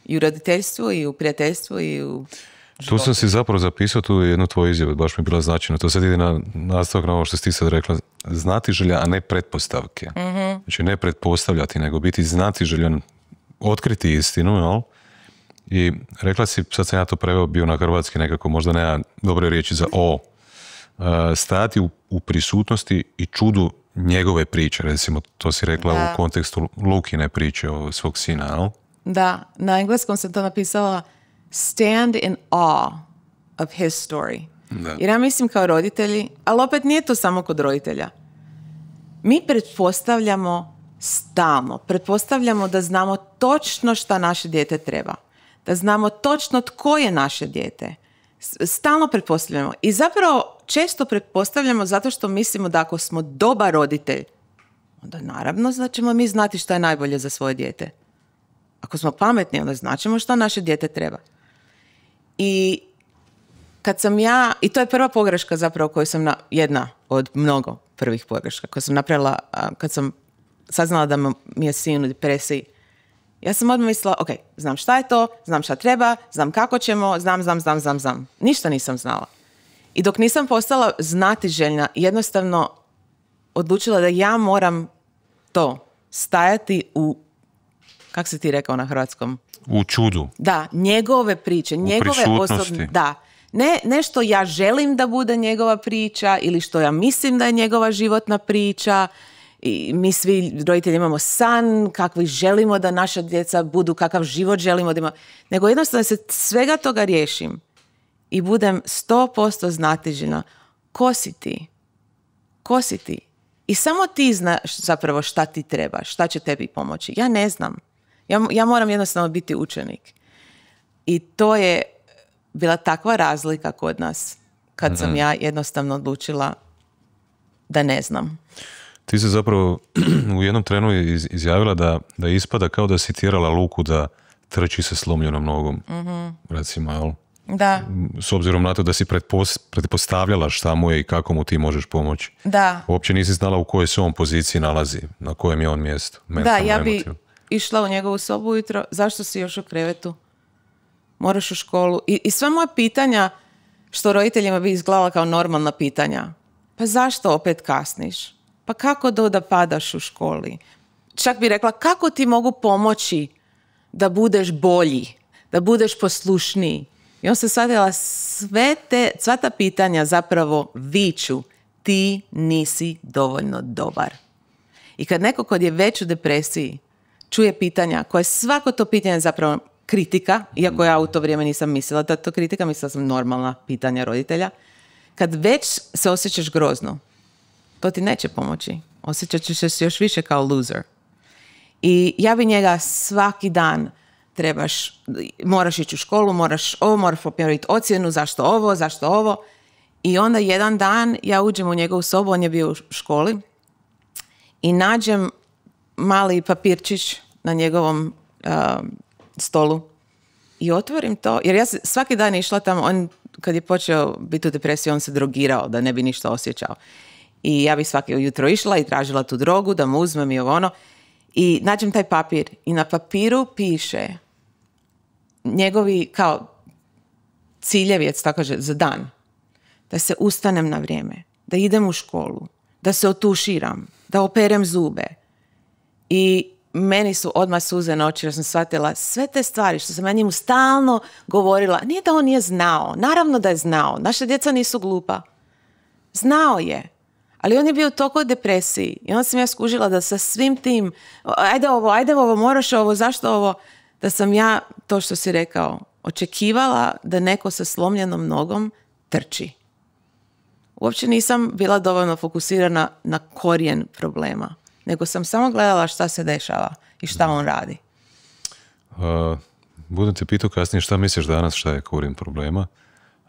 A: i u roditeljstvu, i u prijateljstvu, i u životu.
B: Tu sam si zapravo zapisao tu jednu tvoju izjavu, baš mi je bila značajna. To sad ide na nastavak na ovo što si ti sad rekla. Znatiželja, a ne pretpostavke. Znači ne pretpostavljati, nego biti znatiželjan, otkriti istinu, jel? I rekla si, sad sam ja to preveo bio na hrvatski nekako, možda nema dobre riječi za stajati u prisutnosti i čudu njegove priče, recimo, to si rekla u kontekstu Lukine priče o svog sina, jel?
A: Da, na engleskom sam to napisala stand in awe of his story. Da. Jer ja mislim kao roditelji, ali opet nije to samo kod roditelja. Mi pretpostavljamo stalno, pretpostavljamo da znamo točno šta naše dijete treba. Da znamo točno tko je naše dijete. Stalno pretpostavljamo. I zapravo često pretpostavljamo zato što mislimo da ako smo dobar roditelj, onda naravno da ćemo mi znati šta je najbolje za svoje dijete. Ako smo pametni, onda značimo šta naše dijete treba. I kad sam i to je prva pogreška zapravo koju sam, jedna od mnogo prvih pogreška koju sam napravila kad sam saznala da mi je sin u depresiji. Ja sam odmah mislila, ok, znam šta je to, znam šta treba, znam kako ćemo, znam. Ništa nisam znala. I dok nisam postala znatiželjna, jednostavno odlučila da ja moram to stajati u, kako si ti rekao na hrvatskom?
B: U čudu.
A: Da, njegove priče, njegove osobne. Da. Ne što ja želim da bude njegova priča ili što ja mislim da je njegova životna priča. I mi svi roditelji imamo san, kakvi želimo da naša djeca budu, kakav život želimo da ima. Nego jednostavno se svega toga riješim i budem 100% znatiželjna. Ko si ti? Ko si ti? I samo ti znaš zapravo šta ti treba, šta će tebi pomoći. Ja ne znam. Ja moram jednostavno biti učenik. I to je bila takva razlika kod nas kad sam ja jednostavno odlučila da ne znam.
B: Ti si zapravo u jednom trenu izjavila da ispada kao da si tjerala Luku da trči sa slomljenom nogom. Recimo, jel?
A: Da.
B: S obzirom na to da si pretpostavljala šta mu je i kako mu ti možeš pomoći.
A: Da.
B: Uopće nisi znala u kojoj se on poziciji nalazi, na kojem je on mjestu.
A: Da, ja bi išla u njegovu sobu ujutro. Zašto si još u krevetu? Moraš u školu. I sva moja pitanja, što roditeljima bi izgledala kao normalna pitanja. Pa zašto opet kasniš? Pa kako da padaš u školi? Čak bi rekla, kako ti mogu pomoći da budeš bolji, da budeš poslušniji? I on se shvatila, sva ta pitanja zapravo viču, ti nisi dovoljno dobar. I kad neko kod je već u depresiji čuje pitanja, koje svako to pitanje zapravo kritika, iako ja u to vrijeme nisam mislila da to kritika, mislila sam normalna pitanja roditelja, kad već se osjećaš grozno, to ti neće pomoći. Osjećat ćeš se još više kao loser. I ja bi njega svaki dan moraš ići u školu, moraš popjeriti ocjenu, zašto ovo. I onda jedan dan ja uđem u njegovu sobu, on je bio u školi, i nađem mali papirčić na njegovom stolu i otvorim to, jer ja svaki dan išla tamo, on kad je počeo biti u depresiji, on se drogirao da ne bi ništa osjećao. I ja bi svaki jutro išla i tražila tu drogu da mu uzmem i ono. I nađem taj papir i na papiru piše njegovi kao ciljevi, tako kaže, za dan. Da se ustanem na vrijeme, da idem u školu, da se otuširam, da operem zube. I meni su odmah suze na oči jer sam shvatila sve te stvari što sam ja njemu stalno govorila. Nije da on nije znao, naravno da je znao. Naša djeca nisu glupa. Znao je. Ali on je bio u toliko depresiji. I onda sam ja skužila da sa svim tim, ajde ovo, moraš ovo, zašto ovo, da sam ja, to što si rekao, očekivala da neko sa slomljenom nogom trči. Uopće nisam bila dovoljno fokusirana na korijen problema, nego sam samo gledala šta se dešava i šta on radi.
B: Budem te pitao kasnije šta misliš danas šta je korijen problema,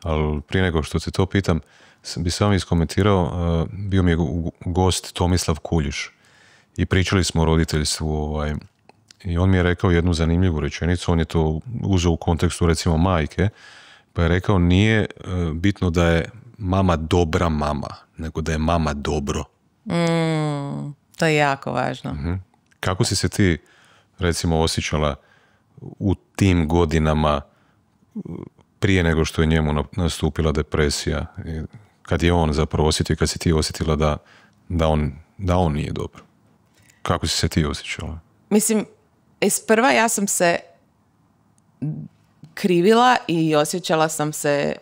B: ali prije nego što te to pitam, bi samo iskomentirao, bio mi je gost Tomislav Kuljiš i pričali smo o roditeljstvu I on mi je rekao jednu zanimljivu rečenicu, on je to uzeo u kontekstu recimo majke, pa je rekao nije bitno da je mama dobra mama, nego da je mama dobro.
A: To je jako važno.
B: Kako si se ti recimo osjećala u tim godinama prije nego što je njemu nastupila depresija? Kad je on zapravo osjetio, kad si ti osjetila da on nije dobro? Kako si se ti osjećala?
A: Mislim, isprva ja sam se krivila i osjećala sam se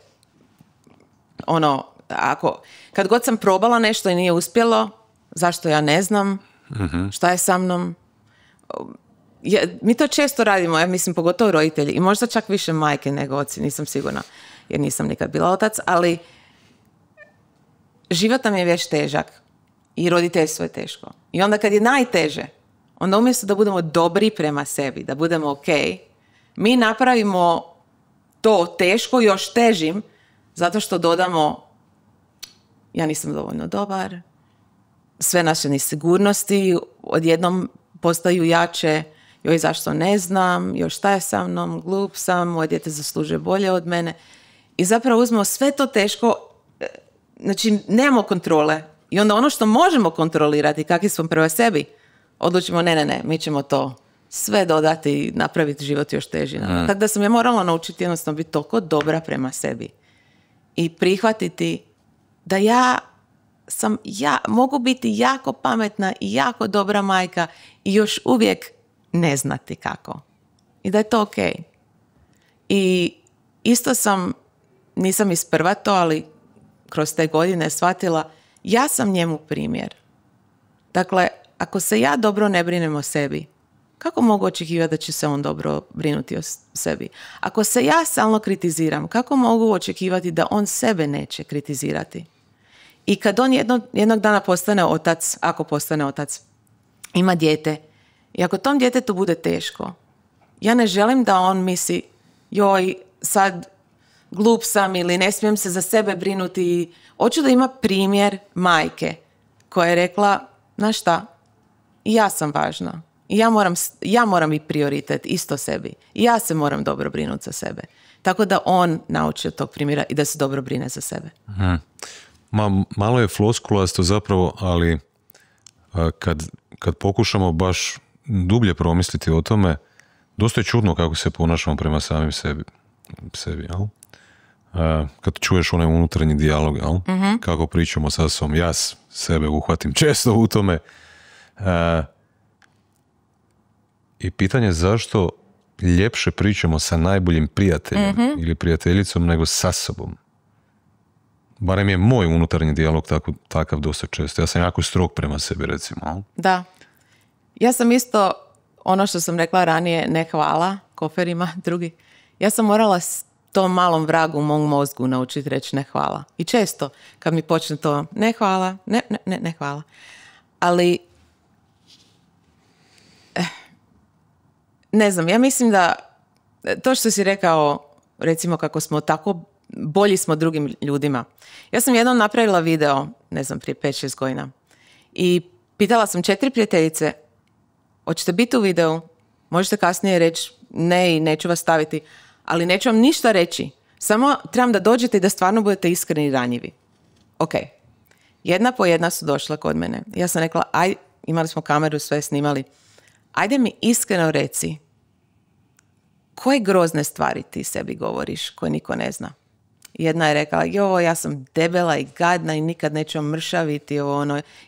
A: kad god sam probala nešto i nije uspjelo, zašto ja ne znam, šta je sa mnom. Mi to često radimo, ja mislim pogotovo roditelji i možda čak više majke nego oci, nisam sigurna jer nisam nikad bila otac, ali život nam je već težak i roditeljstvo je teško. I onda kad je najteže, onda umjesto da budemo dobri prema sebi, da budemo ok, mi napravimo to teško još težim zato što dodamo ja nisam dovoljno dobar, sve naše nesigurnosti odjednom postaju jače, joj zašto ne znam, još šta je sa mnom, glup sam, moje dijete zaslužuje bolje od mene. I zapravo uzmemo sve to teško, znači nemamo kontrole. I onda ono što možemo kontrolirati, kakvi smo prema sebi, odlučimo ne, mi ćemo to sve dodati i napraviti život još teži. Tako da sam ja morala naučiti jednostavno biti toliko dobra prema sebi i prihvatiti da ja mogu biti jako pametna i jako dobra majka i još uvijek ne znati kako. I da je to ok. I isto nisam isprva to, ali kroz te godine shvatila, ja sam njemu primjer. Dakle, ako se ja dobro ne brinem o sebi, kako mogu očekivati da će se on dobro brinuti o sebi? Ako se ja stalno kritiziram, kako mogu očekivati da on sebe neće kritizirati? I kad on jednog dana postane otac, ako postane otac, ima dijete, i ako tom djetetu bude teško, ja ne želim da on misli, joj, sad glup sam ili ne smijem se za sebe brinuti. Hoću da ima primjer majke koja je rekla, znaš šta, i ja sam važna. I ja moram i prioritet isto sebi. I ja se moram dobro brinuti za sebe. Tako da on nauči od tog primjera i da se dobro brine za sebe.
B: Malo je floskulasto zapravo, ali kad pokušamo baš dublje promisliti o tome, dosta je čudno kako se ponašamo prema samim sebi, jel? Kad čuješ onaj unutarnji dijalog, jel? Kako pričamo sa sobom, ja sebe uhvatim često u tome. I pitanje zašto ljepše pričamo sa najboljim prijateljem ili prijateljicom nego sa sobom. Barem je moj unutarnji dijalog takav dosta često. Ja sam jako strog prema sebi, recimo.
A: Da. Ja sam isto, ono što sam rekla ranije, ne hvala koferima drugi. Ja sam morala tom malom vragu u mom mozgu naučiti reći ne hvala. I često kad mi počne to ne hvala, ne hvala. Ali ne znam, ja mislim da to što si rekao, recimo kako smo tako bolji smo drugim ljudima. Ja sam jednom napravila video, ne znam, prije 5-6 godina i pitala sam 4 prijateljice, hoćete biti u videu, možete kasnije reći ne i neću vas staviti, ali neću vam ništa reći. Samo trebam da dođete i da stvarno budete iskreni i ranjivi. Ok. Jedna po jedna su došla kod mene. Ja sam rekla, imali smo kameru, sve snimali. Ajde mi iskreno reci koje grozne stvari ti sebi govoriš koje niko ne zna. Jedna je rekla, ja sam debela i gadna i nikad neću mršaviti.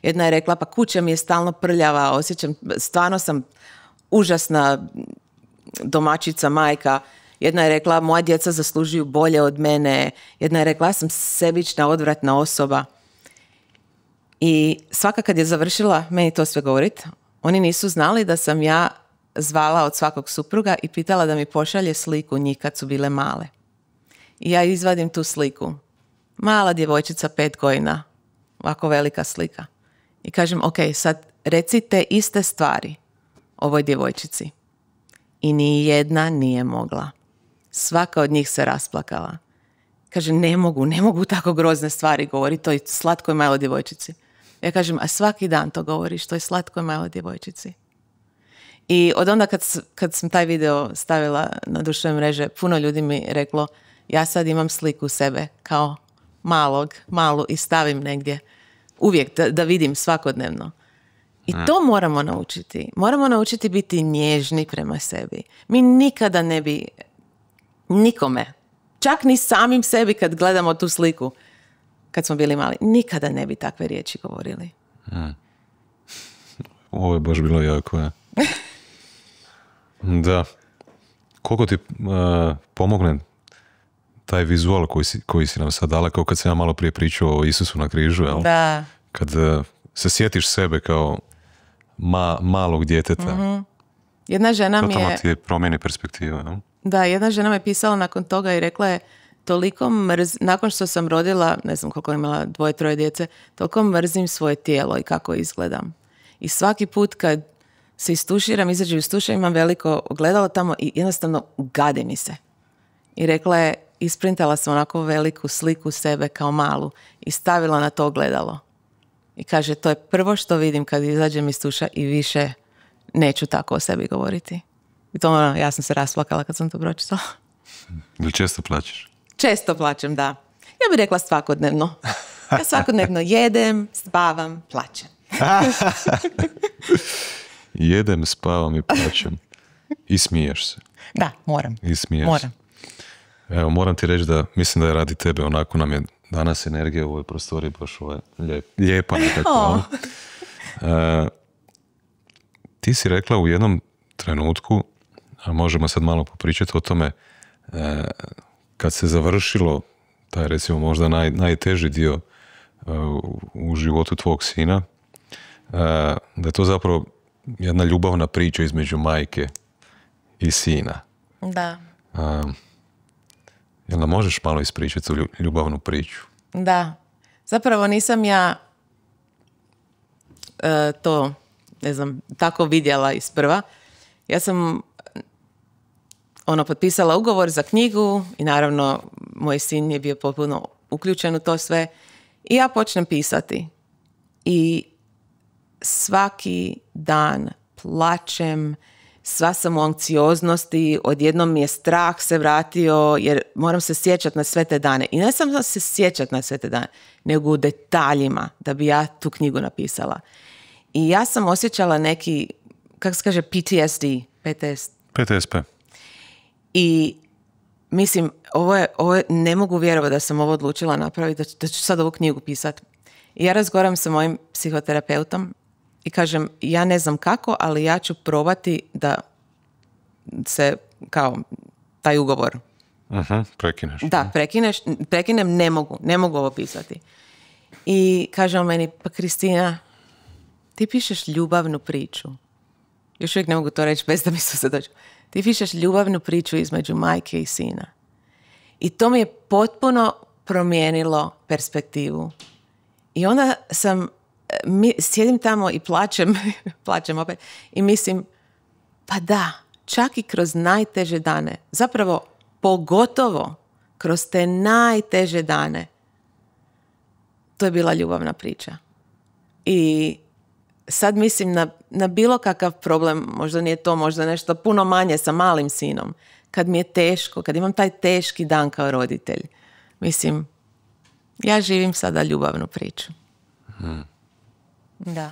A: Jedna je rekla, pa kuća mi je stalno prljava, osjećam, stvarno sam užasna domaćica, majka. Jedna je rekla, moja djeca zaslužuju bolje od mene. Jedna je rekla, ja sam sebična, odvratna osoba. I svaka kad je završila meni to sve govorit, oni nisu znali da sam ja zvala od svakog supruga i pitala da mi pošalje sliku njih kad su bile male. I ja izvadim tu sliku. Mala djevojčica 5 godina. Ovako velika slika. I kažem, ok, sad recite iste stvari ovoj djevojčici. I ni jedna nije mogla. Svaka od njih se rasplakala. Kaže, ne mogu tako grozne stvari govoriti toj slatkoj maloj djevojčici. Ja kažem, a svaki dan to govoriš toj slatkoj maloj djevojčici. I od onda kad sam taj video stavila na društvene mreže, puno ljudi mi reklo, ja sad imam sliku sebe kao malu i stavim negdje. Uvijek da vidim svakodnevno. I to moramo naučiti. Moramo naučiti biti nježni prema sebi. Mi nikada ne bi nikome, čak ni samim sebi kad gledamo tu sliku, kad smo bili mali, nikada ne bi takve riječi govorili.
B: Ovo je baš bilo jako, ja. Da. Koliko ti pomogne taj vizual koji si nam sad dala, kao kad sam ja malo prije pričao o Isusu na križu, jel?
A: Da.
B: Kad se sjetiš sebe kao malog djeteta. Mm-hmm.
A: Jedna žena mi je...
B: Totalno ti promijeni perspektiva, jel?
A: Da, jedna žena me pisala nakon toga i rekla je, toliko nakon što sam rodila, ne znam koliko imala 2-3 djece, toliko mrzim svoje tijelo i kako izgledam. I svaki put kad se istuširam, izađem iz tuša, imam veliko ogledalo tamo i jednostavno gadi mi se. I rekla je, isprintala sam onako veliku sliku sebe kao malu i stavila na to ogledalo. I kaže, to je prvo što vidim kad izađem iz tuša i više neću tako o sebi govoriti. I to ja sam se rasplakala kad sam to pročitala.
B: Ili često plačeš?
A: Često plačem, da. Ja bih rekla svakodnevno. Ja svakodnevno jedem, spavam, plačem.
B: Jedem, spavam i plačem. I smiješ se.
A: Da, moram.
B: I smiješ
A: moram.
B: Se. Evo, moram ti reći da mislim da je radi tebe, onako nam je danas energija u ovoj prostoriji baš lijepa nekako. Ti si rekla u jednom trenutku, a možemo sad malo popričati o tome, kad se završilo taj, recimo, možda najteži dio u životu tvog sina, da je to zapravo jedna ljubavna priča između majke i sina.
A: Da.
B: Jel nam možeš malo ispričati tu ljubavnu priču?
A: Da. Zapravo nisam ja to, ne znam, tako vidjela isprva. Ja sam potpisala ugovor za knjigu i naravno moj sin je bio potpuno uključen u to sve i ja počnem pisati. I svaki dan plačem, sva sam u anksioznosti, odjednom mi je strah se vratio jer moram se sjećati na sve te dane. I ne samo da se sjećati na sve te dane, nego u detaljima da bi ja tu knjigu napisala. I ja sam osjećala neki, kako se kaže, PTSP. I mislim, ovo je, ne mogu vjerovati da sam ovo odlučila napraviti, da ću sad ovu knjigu pisati. I ja razgovaram sa mojim psihoterapeutom i kažem, ja ne znam kako, ali ja ću probati da se, kao, taj ugovor
B: prekineš.
A: Da, prekinem, ne mogu ovo pisati. I kaže on meni, pa Kristina, ti pišeš ljubavnu priču. Još uvijek ne mogu to reći bez da mi se dođu. Ti pišeš ljubavnu priču između majke i sina. I to mi je potpuno promijenilo perspektivu. I onda sjedim tamo i plačem opet i mislim, pa da, čak i kroz najteže dane, zapravo pogotovo kroz te najteže dane, to je bila ljubavna priča. I sad mislim na bilo kakav problem, možda nije to, možda nešto puno manje sa malim sinom, kad mi je teško, kad imam taj teški dan kao roditelj, mislim, ja živim sada ljubavnu priču. Da.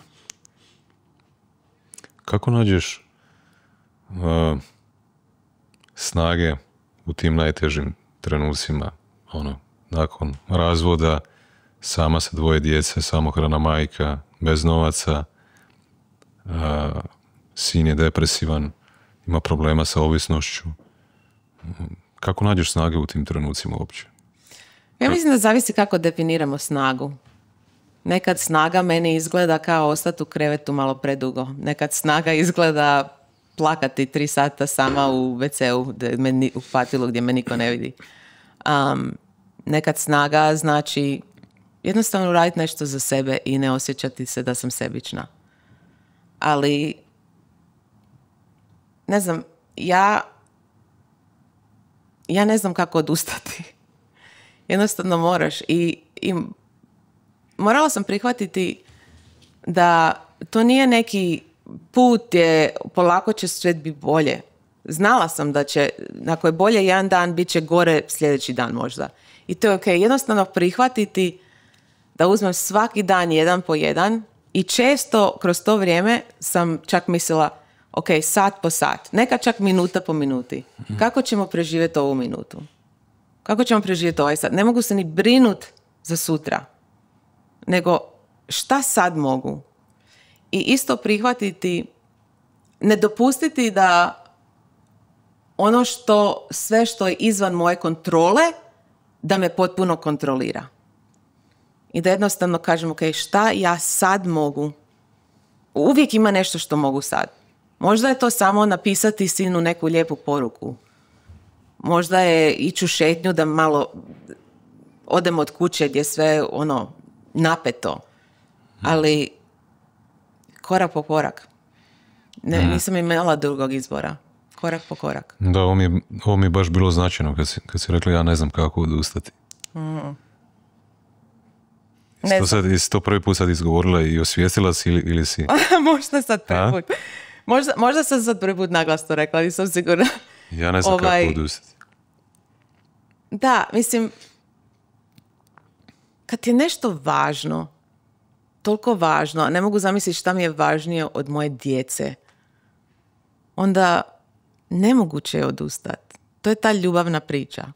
B: Kako nađeš snage u tim najtežim trenucima, nakon razvoda, sama sa 2 djece, samohrana majka, bez novaca, sin je depresivan, ima problema sa ovisnošću. Kako nađeš snage u tim trenucima uopće?
A: Ja mislim da zavisi kako definiramo snagu. Nekad snaga meni izgleda kao ostati u krevetu malo predugo. Nekad snaga izgleda plakati 3 sata sama u WC-u, u patilu gdje me niko ne vidi. Nekad snaga znači jednostavno raditi nešto za sebe i ne osjećati se da sam sebična. Ali, ne znam, ja ne znam kako odustati. Jednostavno moraš i morala sam prihvatiti da to nije neki put je, polako će svijet biti bolje. Znala sam da će, ako je bolje jedan dan, bit će gore sljedeći dan možda. I to je ok. Jednostavno prihvatiti da uzmem svaki dan jedan po jedan i često kroz to vrijeme sam čak mislila, ok, sat po sat, neka čak minuta po minuti. Kako ćemo preživjeti ovu minutu? Kako ćemo preživjeti ovaj sat? Ne mogu se ni brinut za sutra, nego šta sad mogu? I isto prihvatiti, ne dopustiti da ono sve što je izvan moje kontrole, da me potpuno kontrolira. I da jednostavno kažem, ok, šta ja sad mogu? Uvijek ima nešto što mogu sad. Možda je to samo napisati sinu neku lijepu poruku. Možda je ići u šetnju da malo odem od kuće gdje sve napeto. Ali korak po korak. Nisam imala drugog izbora. Korak po korak.
B: Da, ovo mi je baš bilo značajno kad si rekla ja ne znam kako odustati. Jesi to prvi put sad izgovorila i osvijestila si ili si?
A: Možda sad prvi put. Možda sam sad prvi put naglas to rekla, nisam sigurna.
B: Ja ne znam kako odustati.
A: Da, mislim, kad je nešto važno, toliko važno, ne mogu zamisliti šta mi je važnije od moje djece, onda nemoguće je odustati. To je ta ljubavna priča.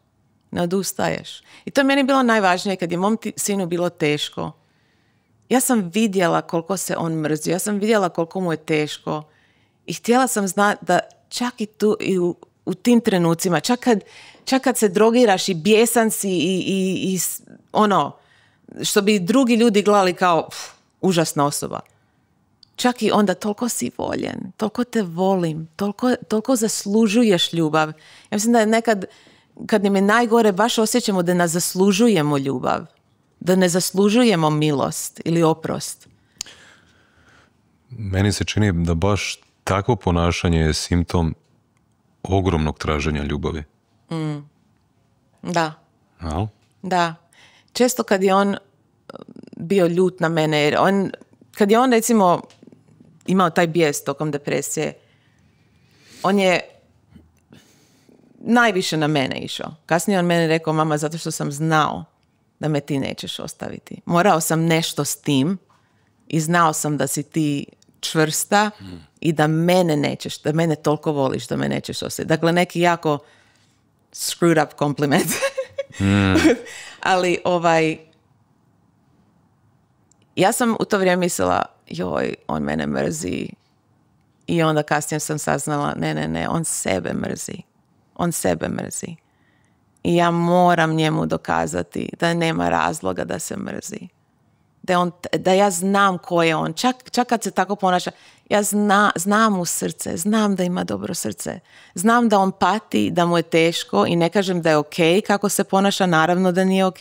A: Ne odustaješ. I to je meni bilo najvažnije kad je mom sinu bilo teško. Ja sam vidjela koliko se on mrzi. Ja sam vidjela koliko mu je teško. I htjela sam znati da čak i tu i u tim trenucima, čak kad se drogiraš i bijesan si i što bi drugi ljudi gledali kao užasna osoba. Čak i onda toliko si voljen, toliko te volim, toliko zaslužuješ ljubav. Ja mislim da je nekad, kad nam je najgore, baš osjećamo da ne zaslužujemo ljubav, da ne zaslužujemo milost ili oprost.
B: Meni se čini da baš takvo ponašanje je simptom ogromnog traženja ljubavi.
A: Da.
B: Al?
A: Da. Često kad je on bio ljut na mene, jer kad je on recimo imao taj bijes tokom depresije, on je najviše na mene išao. Kasnije on mene rekao, mama, zato što sam znao da me ti nećeš ostaviti. Morao sam nešto s tim i znao sam da si ti čvrsta i da mene nećeš, da mene toliko voliš da me nećeš ostaviti. Dakle, neki jako screwed up kompliment. Ali ja sam u to vrijeme mislila, joj, on mene mrzi. I onda kasnije sam saznala, ne, on sebe mrzi. On sebe mrzi. I ja moram njemu dokazati da nema razloga da se mrzi. Da ja znam ko je on. Čak kad se tako ponaša, ja znam mu srce, znam da ima dobro srce. Znam da on pati, da mu je teško i ne kažem da je ok kako se ponaša, naravno da nije ok,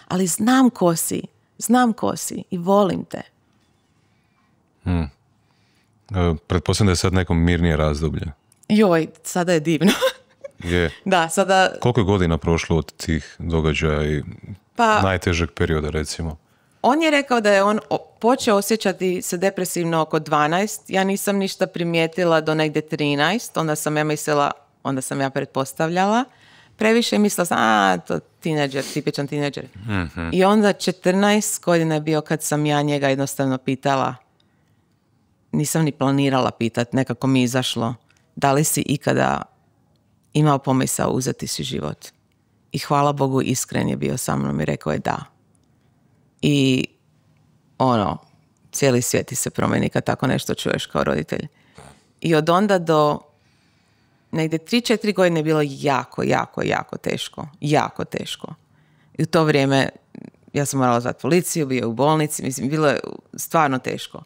A: ali znam ko si i volim te.
B: Pretpostavljam da je sad neko mirnije razdoblje.
A: Joj, sada je divno.
B: Je.
A: Da, sada...
B: Koliko je godina prošlo od tih događaja i najtežeg perioda, recimo?
A: On je rekao da je on počeo osjećati se depresivno oko 12. Ja nisam ništa primijetila do negdje 13. Onda sam ja pretpostavljala. Previše mislila sam, to tineđer, tipičan tineđer. Mm-hmm. I onda 14 godina je bio kad sam ja njega jednostavno pitala, nisam ni planirala pitat, nekako mi izašlo, da li si ikada imao pomisao uzeti si život? I hvala Bogu, iskren je bio sa mnom i rekao je da. I cijeli svijet ti se promeni kad tako nešto čuješ kao roditelj. I od onda do negdje 3-4 godine je bilo jako teško. Jako teško. I u to vrijeme ja sam morala zvati policiju, bio u bolnici, mislim, bilo je stvarno teško.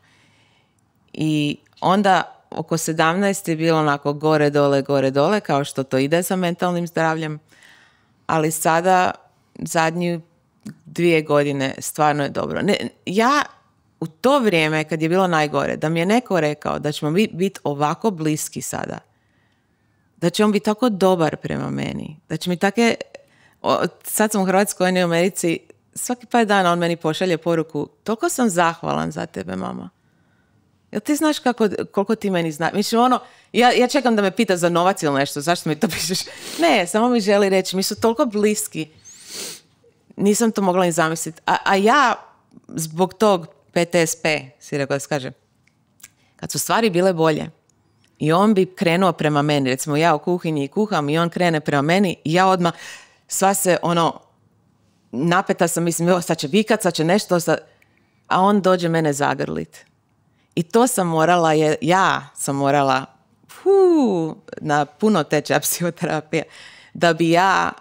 A: I onda oko 17 je bilo onako gore, dole, kao što to ide sa mentalnim zdravljem. Ali sada, zadnju 2 godine, stvarno je dobro. Ja u to vrijeme, kad je bilo najgore, da mi je neko rekao da ćemo biti ovako bliski sada, da će on biti tako dobar prema meni, da će mi take... Sad sam u Hrvatskoj, on je u Americi, svaki par dana on meni pošalje poruku, toliko sam zahvalan za tebe, mama. Jel ti znaš koliko ti meni znaš? Mislim, ja čekam da me pita za novac ili nešto, zašto mi to pišeš? Ne, samo mi želi reći, mi su toliko bliski. Nisam to mogla ni zamisliti. A ja, zbog tog PTSP, si rekao da se kaže, kad su stvari bile bolje, i on bi krenuo prema meni, recimo ja u kuhinji kuham i on krene prema meni i ja odmah sva se napeta sam, mislim, sad će vikat, sad će nešto, a on dođe mene zagrlit. I to sam morala, ja sam morala na puno tečaja psihoterapije, da bi ja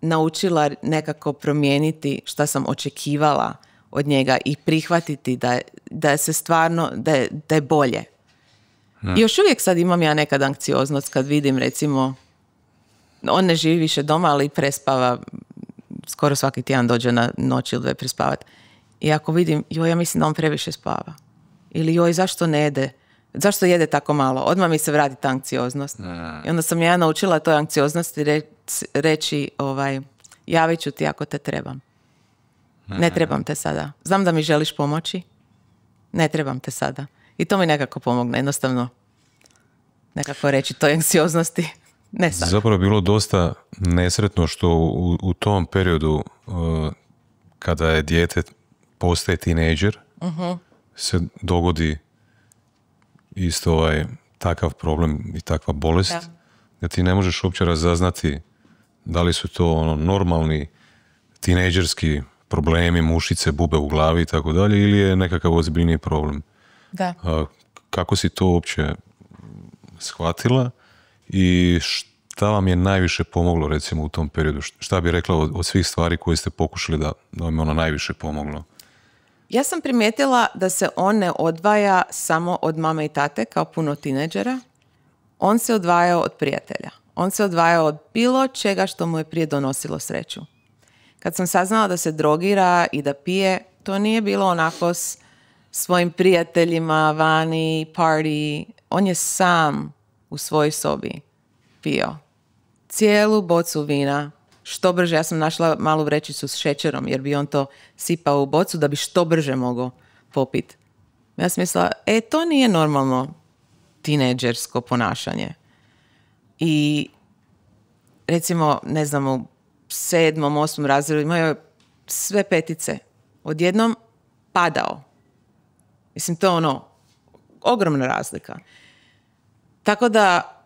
A: naučila nekako promijeniti šta sam očekivala od njega i prihvatiti da se stvarno, da je bolje. I još uvijek sad imam ja nekad anksioznost kad vidim, recimo, on ne živi više doma, ali prespava, skoro svaki tjedan dođe na noć ili dve prespavati. I ako vidim, ja mislim da on previše spava. Ili zašto ne jede? Zašto jede tako malo? Odmah mi se vrati ta anksioznost. I onda sam ja naučila toj anksioznosti reći, javit ću ti ako te trebam. Ne trebam te sada. Znam da mi želiš pomoći. Ne trebam te sada. I to mi nekako pomogne. Jednostavno nekako reći toj anksioznosti. Ne sad.
B: Zapravo je bilo dosta nesretno što u tom periodu kada je dijete postaje tinejdžer, se dogodi isto takav problem i takva bolest, da ti ne možeš uopće razaznati da li su to normalni tinejdžerski problemi, mušice, bube u glavi i tako dalje, ili je nekakav ozbiljniji problem.
A: Da.
B: Kako si to uopće shvatila i šta vam je najviše pomoglo, recimo, u tom periodu? Šta bi rekla od svih stvari koje ste pokušali da vam je najviše pomoglo?
A: Ja sam primijetila da se on ne odvaja samo od mame i tate kao puno tineđera. On se odvajao od prijatelja. On se odvajao od bilo čega što mu je prije donosilo sreću. Kad sam saznala da se drogira i da pije, to nije bilo onako s svojim prijateljima, vani, party. On je sam u svojoj sobi pio cijelu bocu vina, što brže. Ja sam našla malu vrećicu s šećerom, jer bi on to sipao u bocu da bi što brže mogao popiti. Ja sam mislila, to nije normalno tinejdžersko ponašanje. I recimo, ne znam, u 7., 8. razredu imaju sve petice. Odjednom padao. Mislim, to je ogromna razlika. Tako da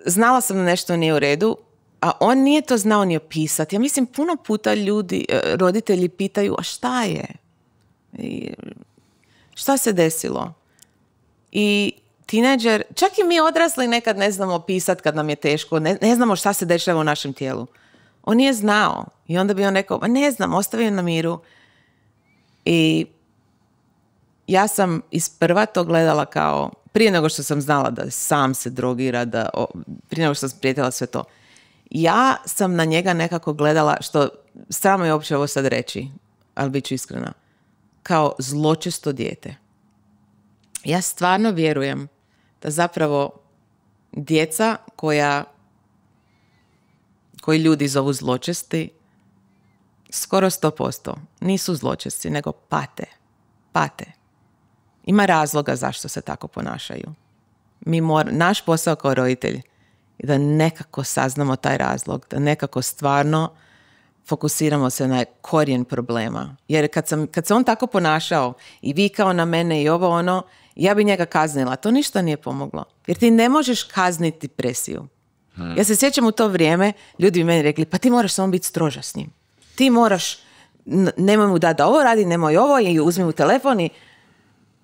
A: znala sam da nešto nije u redu, a on nije to znao ni opisati. Ja mislim, puno puta roditelji pitaju, a šta je? Šta se desilo? I tinejdžer, čak i mi odrasli nekad ne znamo opisati kad nam je teško, ne znamo šta se dešava u našem tijelu. On nije znao. I onda bi on rekao, ne znam, ostavi na miru. I ja sam isprva to gledala kao, prije nego što sam znala da sam se drogira, prije nego što sam prijetila sve to. Ja sam na njega nekako gledala, što sramo je uopće ovo sad reći, ali bit ću iskrena, kao zločesto dijete. Ja stvarno vjerujem da zapravo djeca koji ljudi zovu zločesti, skoro 100% nisu zločesti, nego pate. Ima razloga zašto se tako ponašaju. Naš posao kao roditelj je da nekako saznamo taj razlog, da nekako stvarno fokusiramo se na korijen problema. Jer kad se on tako ponašao i vikao na mene i ja bi njega kaznila. To ništa nije pomoglo. Jer ti ne možeš kazniti depresiju. Ja se sjećam u to vrijeme, ljudi bi meni rekli, pa ti moraš samo biti stroža s njim. Ti moraš, nemoj mu dati da ovo radi, nemoj ovo, i uzmi mu telefon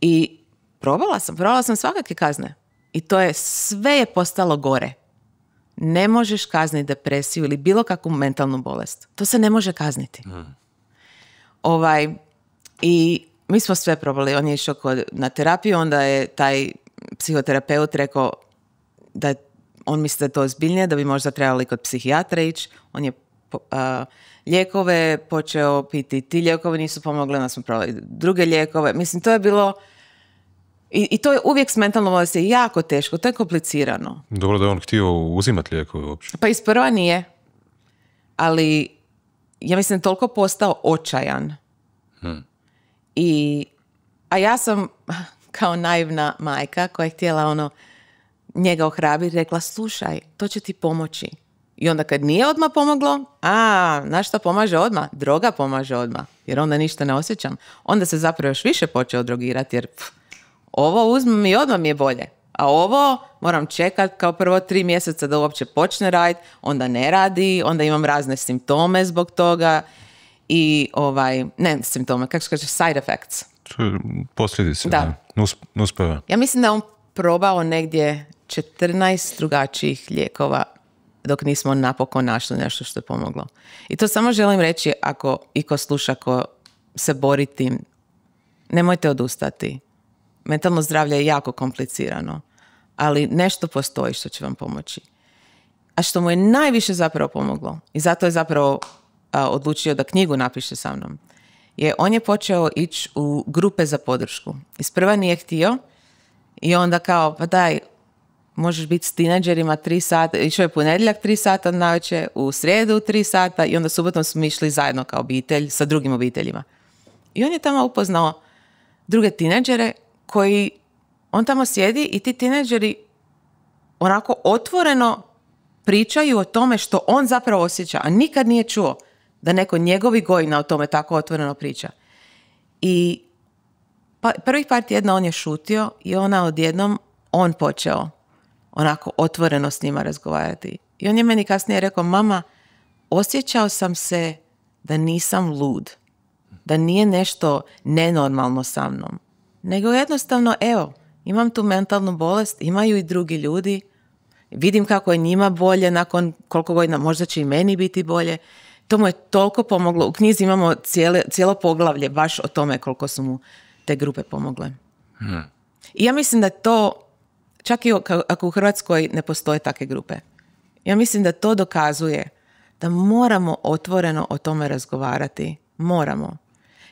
A: i probala sam svakakve kazne. I sve je postalo gore. Ne možeš kazniti depresiju ili bilo kakvu mentalnu bolest. To se ne može kazniti. I mi smo sve probali. On je išao na terapiju, onda je taj psihoterapeut rekao da on misli da je to ozbiljnije, da bi možda trebali kod psihijatra ići. On je lijekove počeo piti. Ti lijekovi nisu pomogli, onda smo probali druge lijekove. Mislim, to je bilo... I to je uvijek s mentalnom bolesti jako teško, to je komplicirano.
B: Dobro da je on htio uzimati lijekove uopće.
A: Pa isprva nije, ali ja mislim toliko postao očajan. A ja sam, kao naivna majka koja je htjela njega ohrabriti, rekla, slušaj, to će ti pomoći. I onda kad nije odmah pomoglo, znaš šta pomaže odmah? Droga pomaže odmah, jer onda ništa ne osjećam. Onda se zapravo još više počeo drogirati, jer ovo uzmem i odmah mi je bolje. A ovo moram čekati kao prvo 3 mjeseca da uopće počne raditi, onda ne radi, onda imam razne simptome zbog toga i ne simptome, kako se kaže, side effects.
B: Posljedice,
A: da.
B: Nuspojava.
A: Ja mislim da on probao negdje 14 drugačijih lijekova dok nismo napokon našli nešto što je pomoglo. I to samo želim reći, ako iko sluša, ko se bori tim, nemojte odustati. Mentalno zdravlje je jako komplicirano, ali nešto postoji što će vam pomoći. A što mu je najviše zapravo pomoglo, i zato je zapravo odlučio da knjigu napiše sa mnom, on je počeo ići u grupe za podršku. Isprva nije htio i onda kao, pa daj, možeš biti s tineđerima 3 sata, išao je ponedjeljak 3 sata navečer, u srijedu 3 sata i onda subotom smo išli zajedno kao obitelj sa drugim obiteljima. I on je tamo upoznao druge tineđere koji, on tamo sjedi i ti tineđeri onako otvoreno pričaju o tome što on zapravo osjeća, a nikad nije čuo da neko njegovi gojina o tome tako otvoreno priča. I prvih par tjedna on je šutio i odjednom on počeo onako otvoreno s njima razgovarati. I on je meni kasnije rekao, mama, osjećao sam se da nisam lud, da nije nešto nenormalno sa mnom, nego jednostavno, imam tu mentalnu bolest, imaju i drugi ljudi, vidim kako je njima bolje nakon koliko godina, možda će i meni biti bolje. To mu je toliko pomoglo. U knjizi imamo cijelo poglavlje baš o tome koliko su mu te grupe pomogle. I ja mislim da to, čak i ako u Hrvatskoj ne postoje takve grupe, ja mislim da to dokazuje da moramo otvoreno o tome razgovarati. Moramo.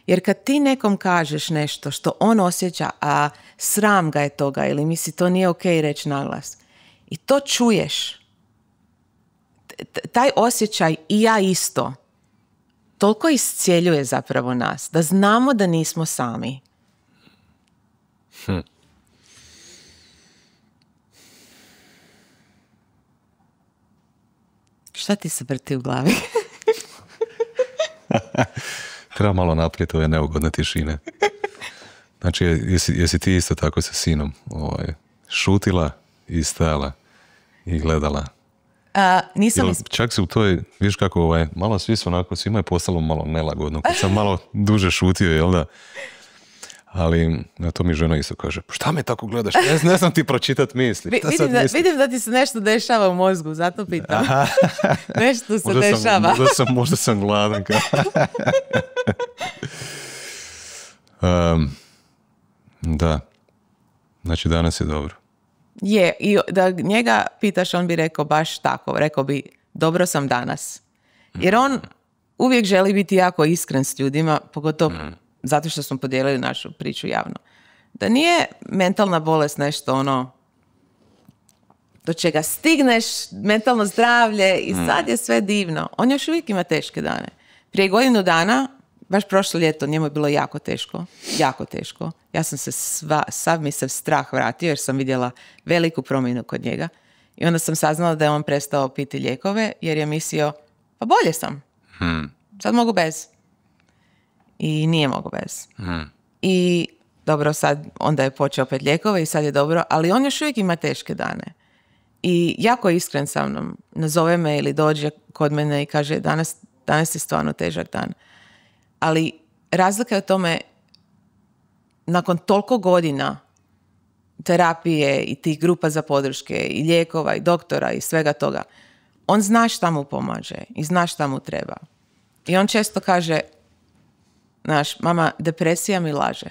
A: Jer kad ti nekom kažeš nešto što on osjeća, a sram ga je toga ili misli to nije ok reći naglas, i to čuješ, taj osjećaj i ja isto, toliko iscijeljuje zapravo nas, da znamo da nismo sami. Šta ti se vrti u glavi?
B: Treba malo naprijed ove neugodne tišine. Znači, jesi ti isto tako sa sinom šutila i stajala i gledala?
A: Nisam.
B: Čak se u toj, viš kako malo svi su onako, svima je postalo malo nelagodno. Kad sam malo duže šutio, jel da? Ali na to mi žena isto kaže, šta me tako gledaš? Ne znam ti pročitat misli.
A: Vidim da ti se nešto dešava u mozgu, zato pitam. Nešto se dešava.
B: Možda sam gladan. Da. Znači danas je dobro.
A: Je, i da njega pitaš, on bi rekao baš tako. Rekao bi, dobro sam danas. Jer on uvijek želi biti jako iskren s ljudima, pogotovo zato što smo podijelili našu priču javno. Da nije mentalna bolest nešto do čega stigneš, mentalno zdravlje i sad je sve divno. On još uvijek ima teške dane. Prije 1 godinu dana, baš prošlo ljeto, njemu je bilo jako teško. Jako teško. Ja sam se sav mi se strah vratio jer sam vidjela veliku promjenu kod njega. I onda sam saznala da je on prestao piti lijekove jer je mislio, pa bolje sam. Sad mogu bez. I nije mogu bez. I dobro, sad onda je počeo opet lijekove i sad je dobro, ali on još uvijek ima teške dane. I jako je iskren sa mnom. Nazove me ili dođe kod mene i kaže, danas je stvarno težak dan. Ali razlika je u tome, nakon toliko godina terapije i tih grupa za podrške i lijekova i doktora i svega toga, on zna šta mu pomaže i zna šta mu treba. I on često kaže, znaš, mama, depresija mi laže.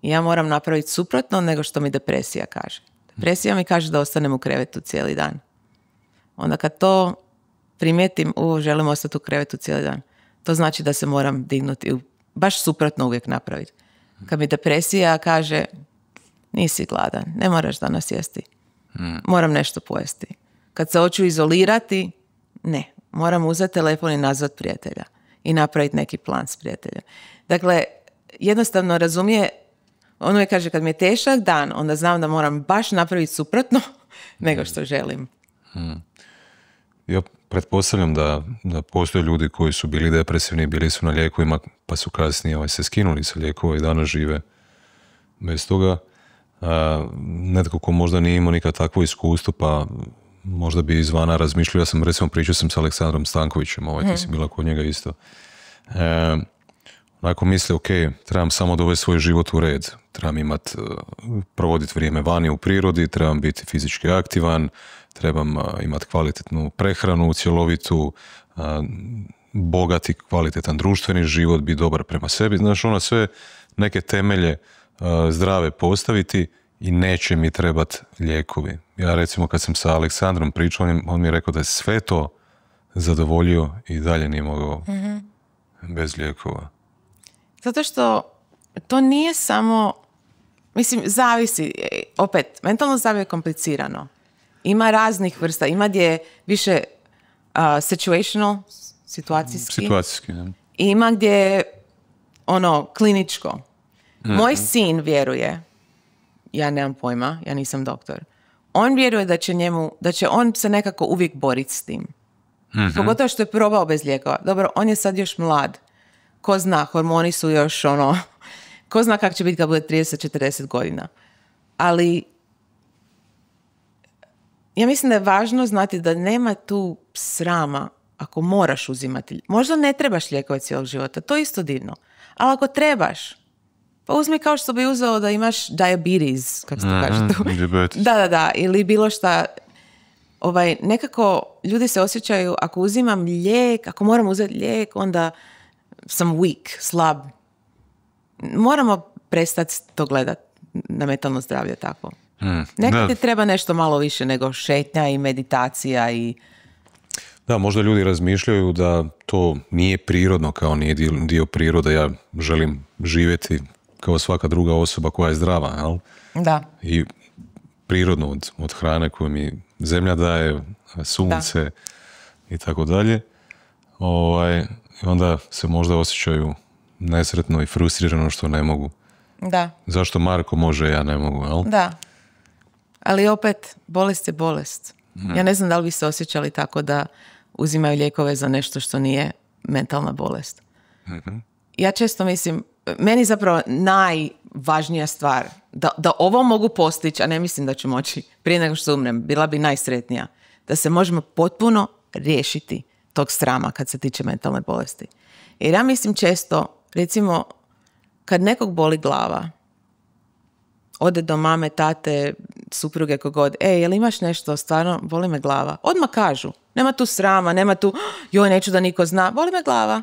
A: I ja moram napraviti suprotno nego što mi depresija kaže. Depresija mi kaže da ostanem u krevetu cijeli dan. Onda kad to primijetim, želim ostati u krevetu cijeli dan, to znači da se moram dignuti, baš suprotno uvijek napraviti. Kad mi depresija kaže, nisi gladan, ne moraš danas jesti. Moram nešto pojesti. Kad se hoću izolirati, ne. Moram uzeti telefon i nazvat prijatelja. I napraviti neki plan s prijateljem. Dakle, jednostavno razumije On uvijek kaže, kad mi je težak dan, onda znam da moram baš napraviti suprotno nego što želim.
B: Ja pretpostavljam da postoje ljudi koji su bili depresivni, bili su na lijekovima, pa su kasnije se skinuli sa lijekova i danas žive bez toga. Netko ko možda nije imao nikad takvo iskustvo, pa možda bi izvana razmišljao. Ja sam, recimo, pričao sam sa Aleksandrom Stankovićem, ti si bila kod njega isto. Onako misle, ok, trebam samo dovesti svoj život u red, trebam provoditi vrijeme vani u prirodi, trebam biti fizički aktivan, trebam imati kvalitetnu prehranu, cjelovitu, bogati, kvalitetan društveni život, biti dobar prema sebi. Znaš, sve neke temelje zdrave postaviti i neće mi trebati lijekovi. Ja, recimo, kad sam sa Aleksandrom pričao, on mi je rekao da je sve to zadovoljio i dalje nije mogao bez lijekova.
A: Zato što to nije samo, mislim, zavisi, opet, mentalno zdravlje je komplicirano. Ima raznih vrsta, ima gdje je više situational, situacijski.
B: Ne?
A: I ima gdje je kliničko. Moj sin vjeruje, ja nemam pojma, ja nisam doktor, on vjeruje da će on se nekako uvijek boriti s tim. Pogotovo što je probao bez lijekova. Dobro, on je sad još mlad. Ko zna, hormoni su još ko zna kako će biti kad bude 30-40 godina. Ali ja mislim da je važno znati da nema tu srama ako moraš uzimati. Možda ne trebaš lijekove cijelog života, to je isto divno. Ali ako trebaš, pa uzmi kao što bi uzeo da imaš diabetes, kako se to kaže. Da, ili bilo šta. Nekako ljudi se osjećaju, ako uzimam lijek, ako moram uzeti lijek, onda sam weak, slab. Moramo prestati to gledati na mentalno zdravlje tako. Nekad ti treba nešto malo više nego šetnja i meditacija i...
B: Da, možda ljudi razmišljaju da to nije prirodno, kao nije dio prirode. Ja želim živjeti kao svaka druga osoba koja je zdrava, jel?
A: Da.
B: I prirodno od hrane koju mi zemlja daje, sunce i tako dalje. I onda se možda osjećaju nesretno i frustrirano što ne mogu.
A: Da.
B: Zašto Marko može, ja ne mogu, jel?
A: Da. Ali opet, bolest je bolest. Ja ne znam da li bi se osjećali tako da uzimaju lijekove za nešto što nije mentalna bolest. Ja često mislim, meni zapravo najvažnija stvar, da ovo mogu postići, a ne mislim da ću moći prije nego što umrem, bila bi najsretnija, da se možemo potpuno riješiti tog srama kad se tiče mentalne bolesti. Jer ja mislim često, recimo, kad nekog boli glava, ode do mame, tate, supruge, kogod, jel imaš nešto, stvarno, boli me glava. Odmah kažu, nema tu srama, nema tu, joj, neću da niko zna, boli me glava.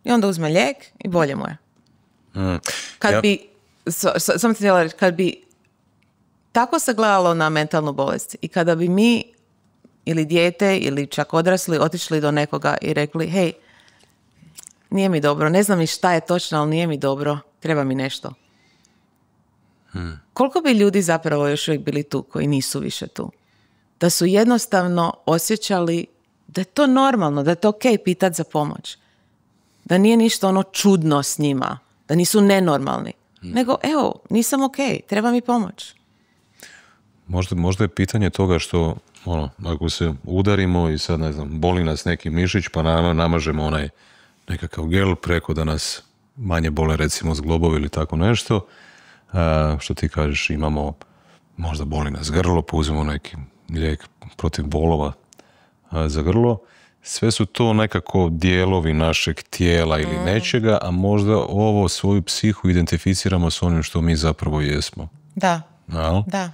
A: I onda uzme lijek i bolje mu je. Kad bi, sam ti htjela reći, kad bi tako se gledalo na mentalnu bolest i kada bi mi ili dijete ili čak odrasli otišli do nekoga i rekli, hej, nije mi dobro, ne znam ni šta je točno, ali nije mi dobro, treba mi nešto. Koliko bi ljudi zapravo još uvijek bili tu koji nisu više tu? Da su jednostavno osjećali da je to normalno, da je to okej pitati za pomoć. Da nije ništa čudno s njima, da nisu nenormalni. Nego, evo, nisam okej, treba mi pomoć.
B: Možda je pitanje toga što, ako se udarimo i sad, ne znam, boli nas neki mišić, pa namažemo onaj nekakav gel preko da nas manje bole, recimo, zglobovi ili tako nešto. Što ti kažeš, imamo, možda boli nas grlo, pa uzmemo neki lijek protiv bolova za grlo. Sve su to nekako dijelovi našeg tijela ili nečega, a možda ovo svoju psihu identificiramo s onim što mi zapravo jesmo.
A: Da.
B: Da.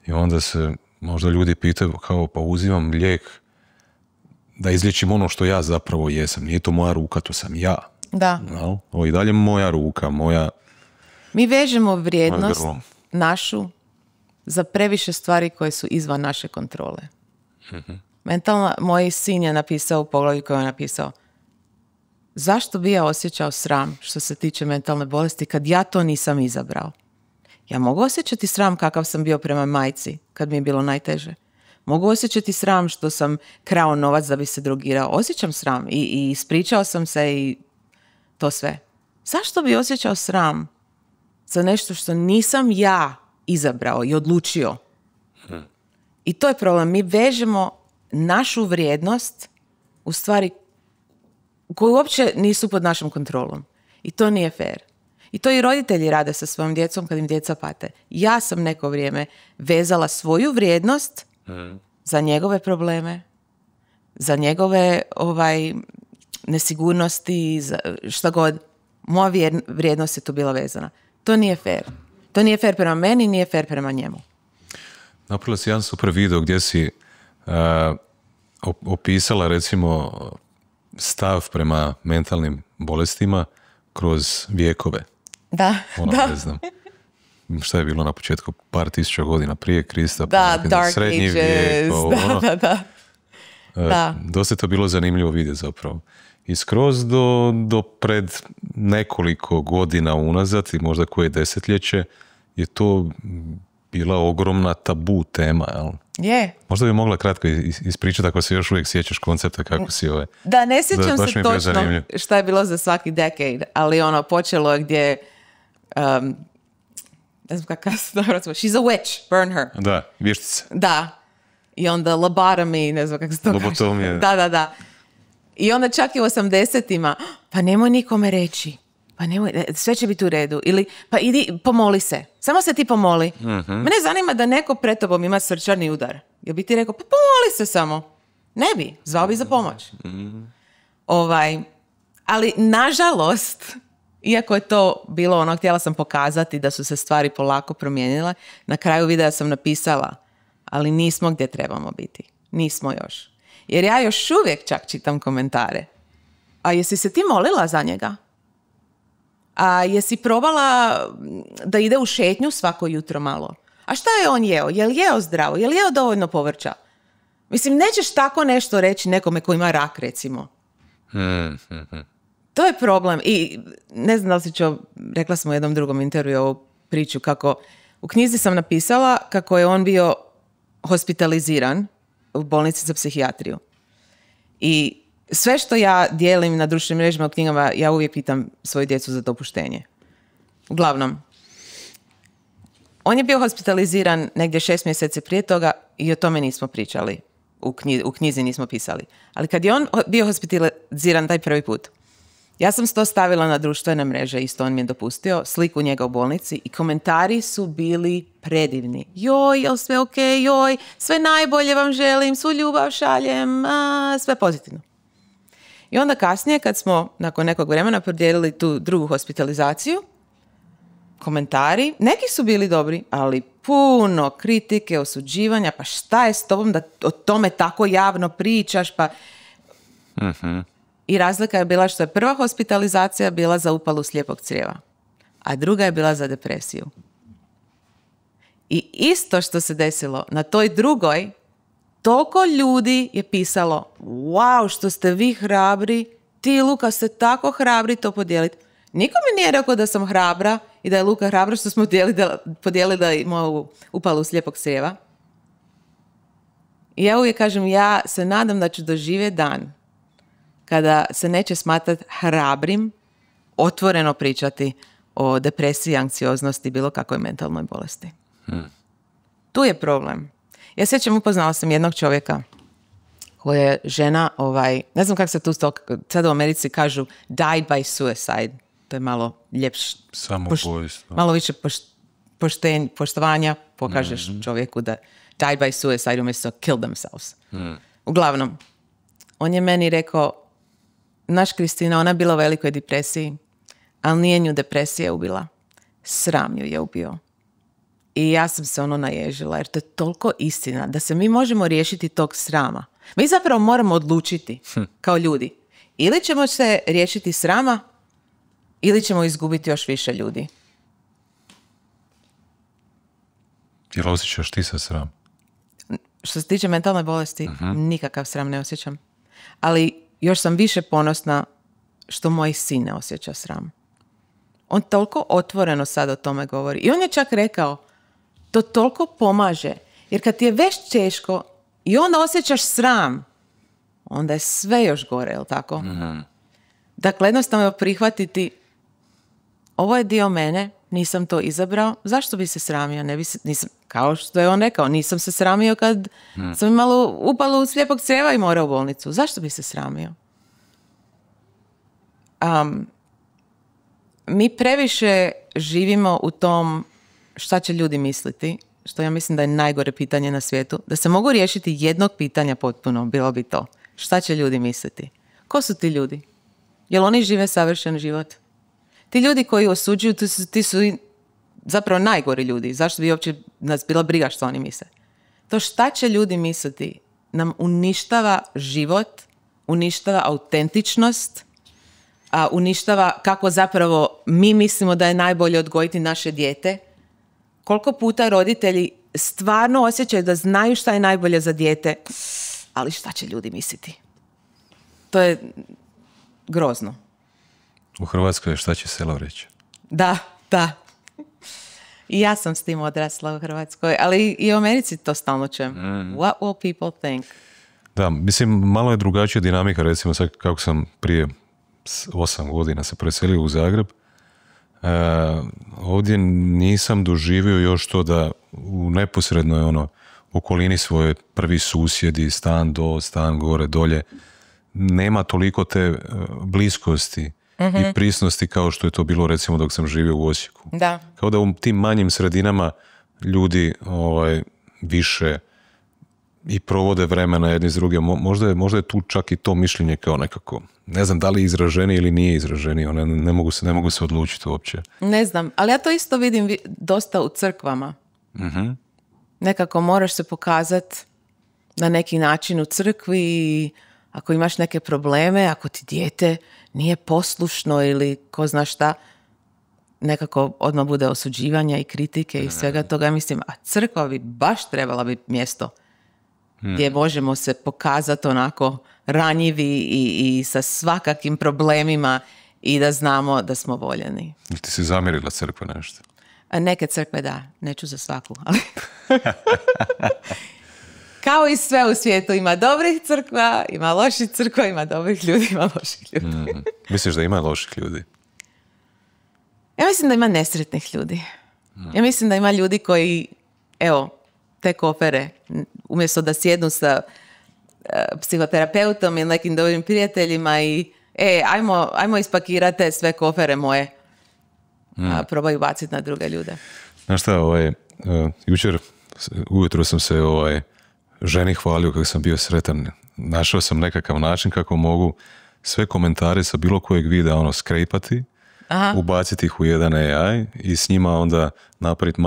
B: I onda se možda ljudi pitaju kao, pa uzimam lijek da izliječim ono što ja zapravo jesam. Nije to moja ruka, to sam ja.
A: Da.
B: Ovo i dalje moja ruka, moja...
A: Mi vežemo vrijednost našu za previše stvari koje su izvan naše kontrole. Moj sin je napisao u poglavlju koji je napisao, zašto bi ja osjećao sram što se tiče mentalne bolesti kad ja to nisam izabrao? Ja mogu osjećati sram kakav sam bio prema majci kad mi je bilo najteže. Mogu osjećati sram što sam krao novac da bi se drogirao. Osjećam sram i ispričao sam se i to sve. Zašto bi osjećao sram za nešto što nisam ja izabrao i odlučio. I to je problem. Mi vežemo našu vrijednost u stvari koje uopće nisu pod našom kontrolom. I to nije fair. I to i roditelji rade sa svojom djecom kad im djeca pate. Ja sam neko vrijeme vezala svoju vrijednost za njegove probleme, za njegove nesigurnosti, za šta god. Moja vrijednost je tu bila vezana. To nije fair. To nije fair prema meni, nije fair prema njemu.
B: Napravila si jedan super video gdje si opisala recimo stav prema mentalnim bolestima kroz vijekove.
A: Da, da.
B: Ne znam. Šta je bilo na početku? Par tisuća godina prije Krista.
A: Da, Dark
B: srednji
A: Ages.
B: vijek.
A: Da.
B: Dosta je to bilo zanimljivo vidjeti zapravo. I skroz do pred nekoliko godina unazad i možda koje desetljeće je to bila ogromna tabu tema. Jel?
A: Je.
B: Možda bi mogla kratko ispričati ako se još uvijek sjećaš koncepta kako si
A: Da, ne sjećam se točno šta je bilo za svaki decade, ali počelo je gdje ne znam kako se dobro, she's a witch, burn her.
B: Da, vještica.
A: Da. I onda lobotomy, ne znam kako se to kaže.
B: Lobotomija.
A: Da. I onda čak i u 80-ima, pa nemoj nikome reći. Pa nemoj, sve će biti u redu. Ili, pa idi, pomoli se. Samo se ti pomoli. Mene zanima da neko pred tobom ima srčani udar. Jel bi ti rekao, pa pomoli se samo. Ne bi, zvao bi za pomoć. Ali, nažalost, iako je to bilo htjela sam pokazati da su se stvari polako promijenile, na kraju videa sam napisala, ali nismo gdje trebamo biti. Nismo još. Jer ja još uvijek čak čitam komentare. A jesi se ti molila za njega? A jesi probala da ide u šetnju svako jutro malo? A šta je on jeo? Je li jeo zdravo? Je li jeo dovoljno povrća? Mislim, nećeš tako nešto reći nekome ko ima rak, recimo. To je problem. I ne znam da li si rekla sam u jednom drugom intervju ovu priču, kako u knjizi sam napisala kako je on bio hospitaliziran u bolnici za psihijatriju. I sve što ja dijelim na društvenim mrežama u knjigama, ja uvijek pitam svoju djecu za dopuštenje. Uglavnom, on je bio hospitaliziran negdje 6 mjeseci prije toga i o tome nismo pričali. U knjizi nismo pisali. Ali kad je on bio hospitaliziran taj prvi put, ja sam to stavila na društvene mreže, isto on mi je dopustio, sliku njega u bolnici i komentari su bili predivni. Joj, jel sve ok, joj, sve najbolje vam želim, svu ljubav šaljem, sve pozitivno. I onda kasnije, kad smo nakon nekog vremena podijelili tu drugu hospitalizaciju, komentari, neki su bili dobri, ali puno kritike, osuđivanja, pa šta je s tobom da o tome tako javno pričaš, pa... I razlika je bila što je prva hospitalizacija bila za upalu slijepog crijeva, a druga je bila za depresiju. I isto što se desilo na toj drugoj, toliko ljudi je pisalo, wow, što ste vi hrabri, ti Luka ste tako hrabri to podijeliti. Niko mi nije rekao da sam hrabra i da je Luka hrabra što smo podijelili da imamo upalu slijepog crijeva. I ja uvijek kažem, ja se nadam da ću doživjeti dan kada se neće smatrati hrabrim, otvoreno pričati o depresiji, anksioznosti, bilo kakvoj mentalnoj bolesti. Tu je problem. Ja sjećam, upoznala sam jednog čovjeka koja je žena, ne znam kako se tu sad u Americi kažu died by suicide. To je malo ljepše. Malo više poštovanja pokažeš čovjeku da died by suicide umjesto kill themselves. Uglavnom, on je meni rekao, naš Kristina, ona je bila u velikoj depresiji, ali nije nju depresija ubila. Sram ju je ubio. I ja sam se naježila, jer to je toliko istina, da se mi možemo riješiti tog srama. Mi zapravo moramo odlučiti, kao ljudi. Ili ćemo se riješiti srama, ili ćemo izgubiti još više ljudi.
B: Jel osjećaš ti se sram?
A: Što se tiče mentalne bolesti, nikakav sram ne osjećam. Ali još sam više ponosna što moj sin ne osjeća sram. On toliko otvoreno sad o tome govori. I on je čak rekao, to toliko pomaže. Jer kad ti je već teško i onda osjećaš sram, onda je sve još gore, je li tako? Dakle, jednostavno prihvatiti, ovo je dio mene nisam to izabrao, zašto bi se sramio? Nisam, kao što je on rekao, nisam se sramio kad sam imalo upalo u slijepog crijeva i morao u bolnicu. Zašto bi se sramio? Mi previše živimo u tom šta će ljudi misliti, što ja mislim da je najgore pitanje na svijetu. Da se mogu riješiti jednog pitanja potpuno, bilo bi to. Šta će ljudi misliti? Ko su ti ljudi? Jel oni žive savršen život? Ti ljudi koji osuđuju, ti su zapravo najgori ljudi. Zašto bi uopće nas bila briga što oni misle? To šta će ljudi misliti nam uništava život, uništava autentičnost, uništava kako zapravo mi mislimo da je najbolje odgojiti naše dijete. Koliko puta roditelji stvarno osjećaju da znaju šta je najbolje za dijete, ali šta će ljudi misliti? To je grozno.
B: U Hrvatskoj šta će selo reći?
A: Da. I ja sam s tim odrasla u Hrvatskoj, ali i u Americi to stalno čujem. What will people think?
B: Da, mislim, malo je drugačija dinamika, recimo sad kako sam prije 8 godina se preselio u Zagreb. Ovdje nisam doživio još to da u neposrednoj okolini svoje prvi susjedi, stan do, stan gore, dolje, nema toliko te bliskosti i prisnosti kao što je to bilo recimo dok sam živio u Osijeku.
A: Da.
B: Kao da u tim manjim sredinama ljudi više i provode vremena jedni s drugim. Možda je tu čak i to mišljenje kao nekako, ne znam da li je izraženije ili nije izraženije, ne mogu se odlučiti uopće.
A: Ne znam, ali ja to isto vidim dosta u crkvama. Nekako moraš se pokazati na neki način u crkvi, ako imaš neke probleme, ako ti dijete nije poslušno ili ko zna šta, nekako odmah bude osuđivanja i kritike i svega toga. Mislim, a crkva bi baš trebala biti mjesto gdje možemo se pokazati onako ranjivi i sa svakakim problemima i da znamo da smo voljeni.
B: Ti si zamjerila crkve nešto?
A: A neke crkve da, neću za svaku, ali... Kao i sve u svijetu, ima dobrih crkva, ima loših crkva, ima dobrih ljudi, ima loših ljudi.
B: Misliš da ima loših ljudi?
A: Ja mislim da ima nesretnih ljudi. Ja mislim da ima ljudi koji, evo, te kofere, umjesto da sjednu sa psihoterapeutom ili nekim dobrim prijateljima i ajmo ispakirati te sve kofere moje, a probaju baciti na druge ljude.
B: Znaš šta, jučer ujutro sam se ženi hvalio kako sam bio sretan. Našao sam nekakav način kako mogu sve komentare sa bilo kojeg videa skrejpati, ubaciti ih u jedan AI i s njima onda napraviti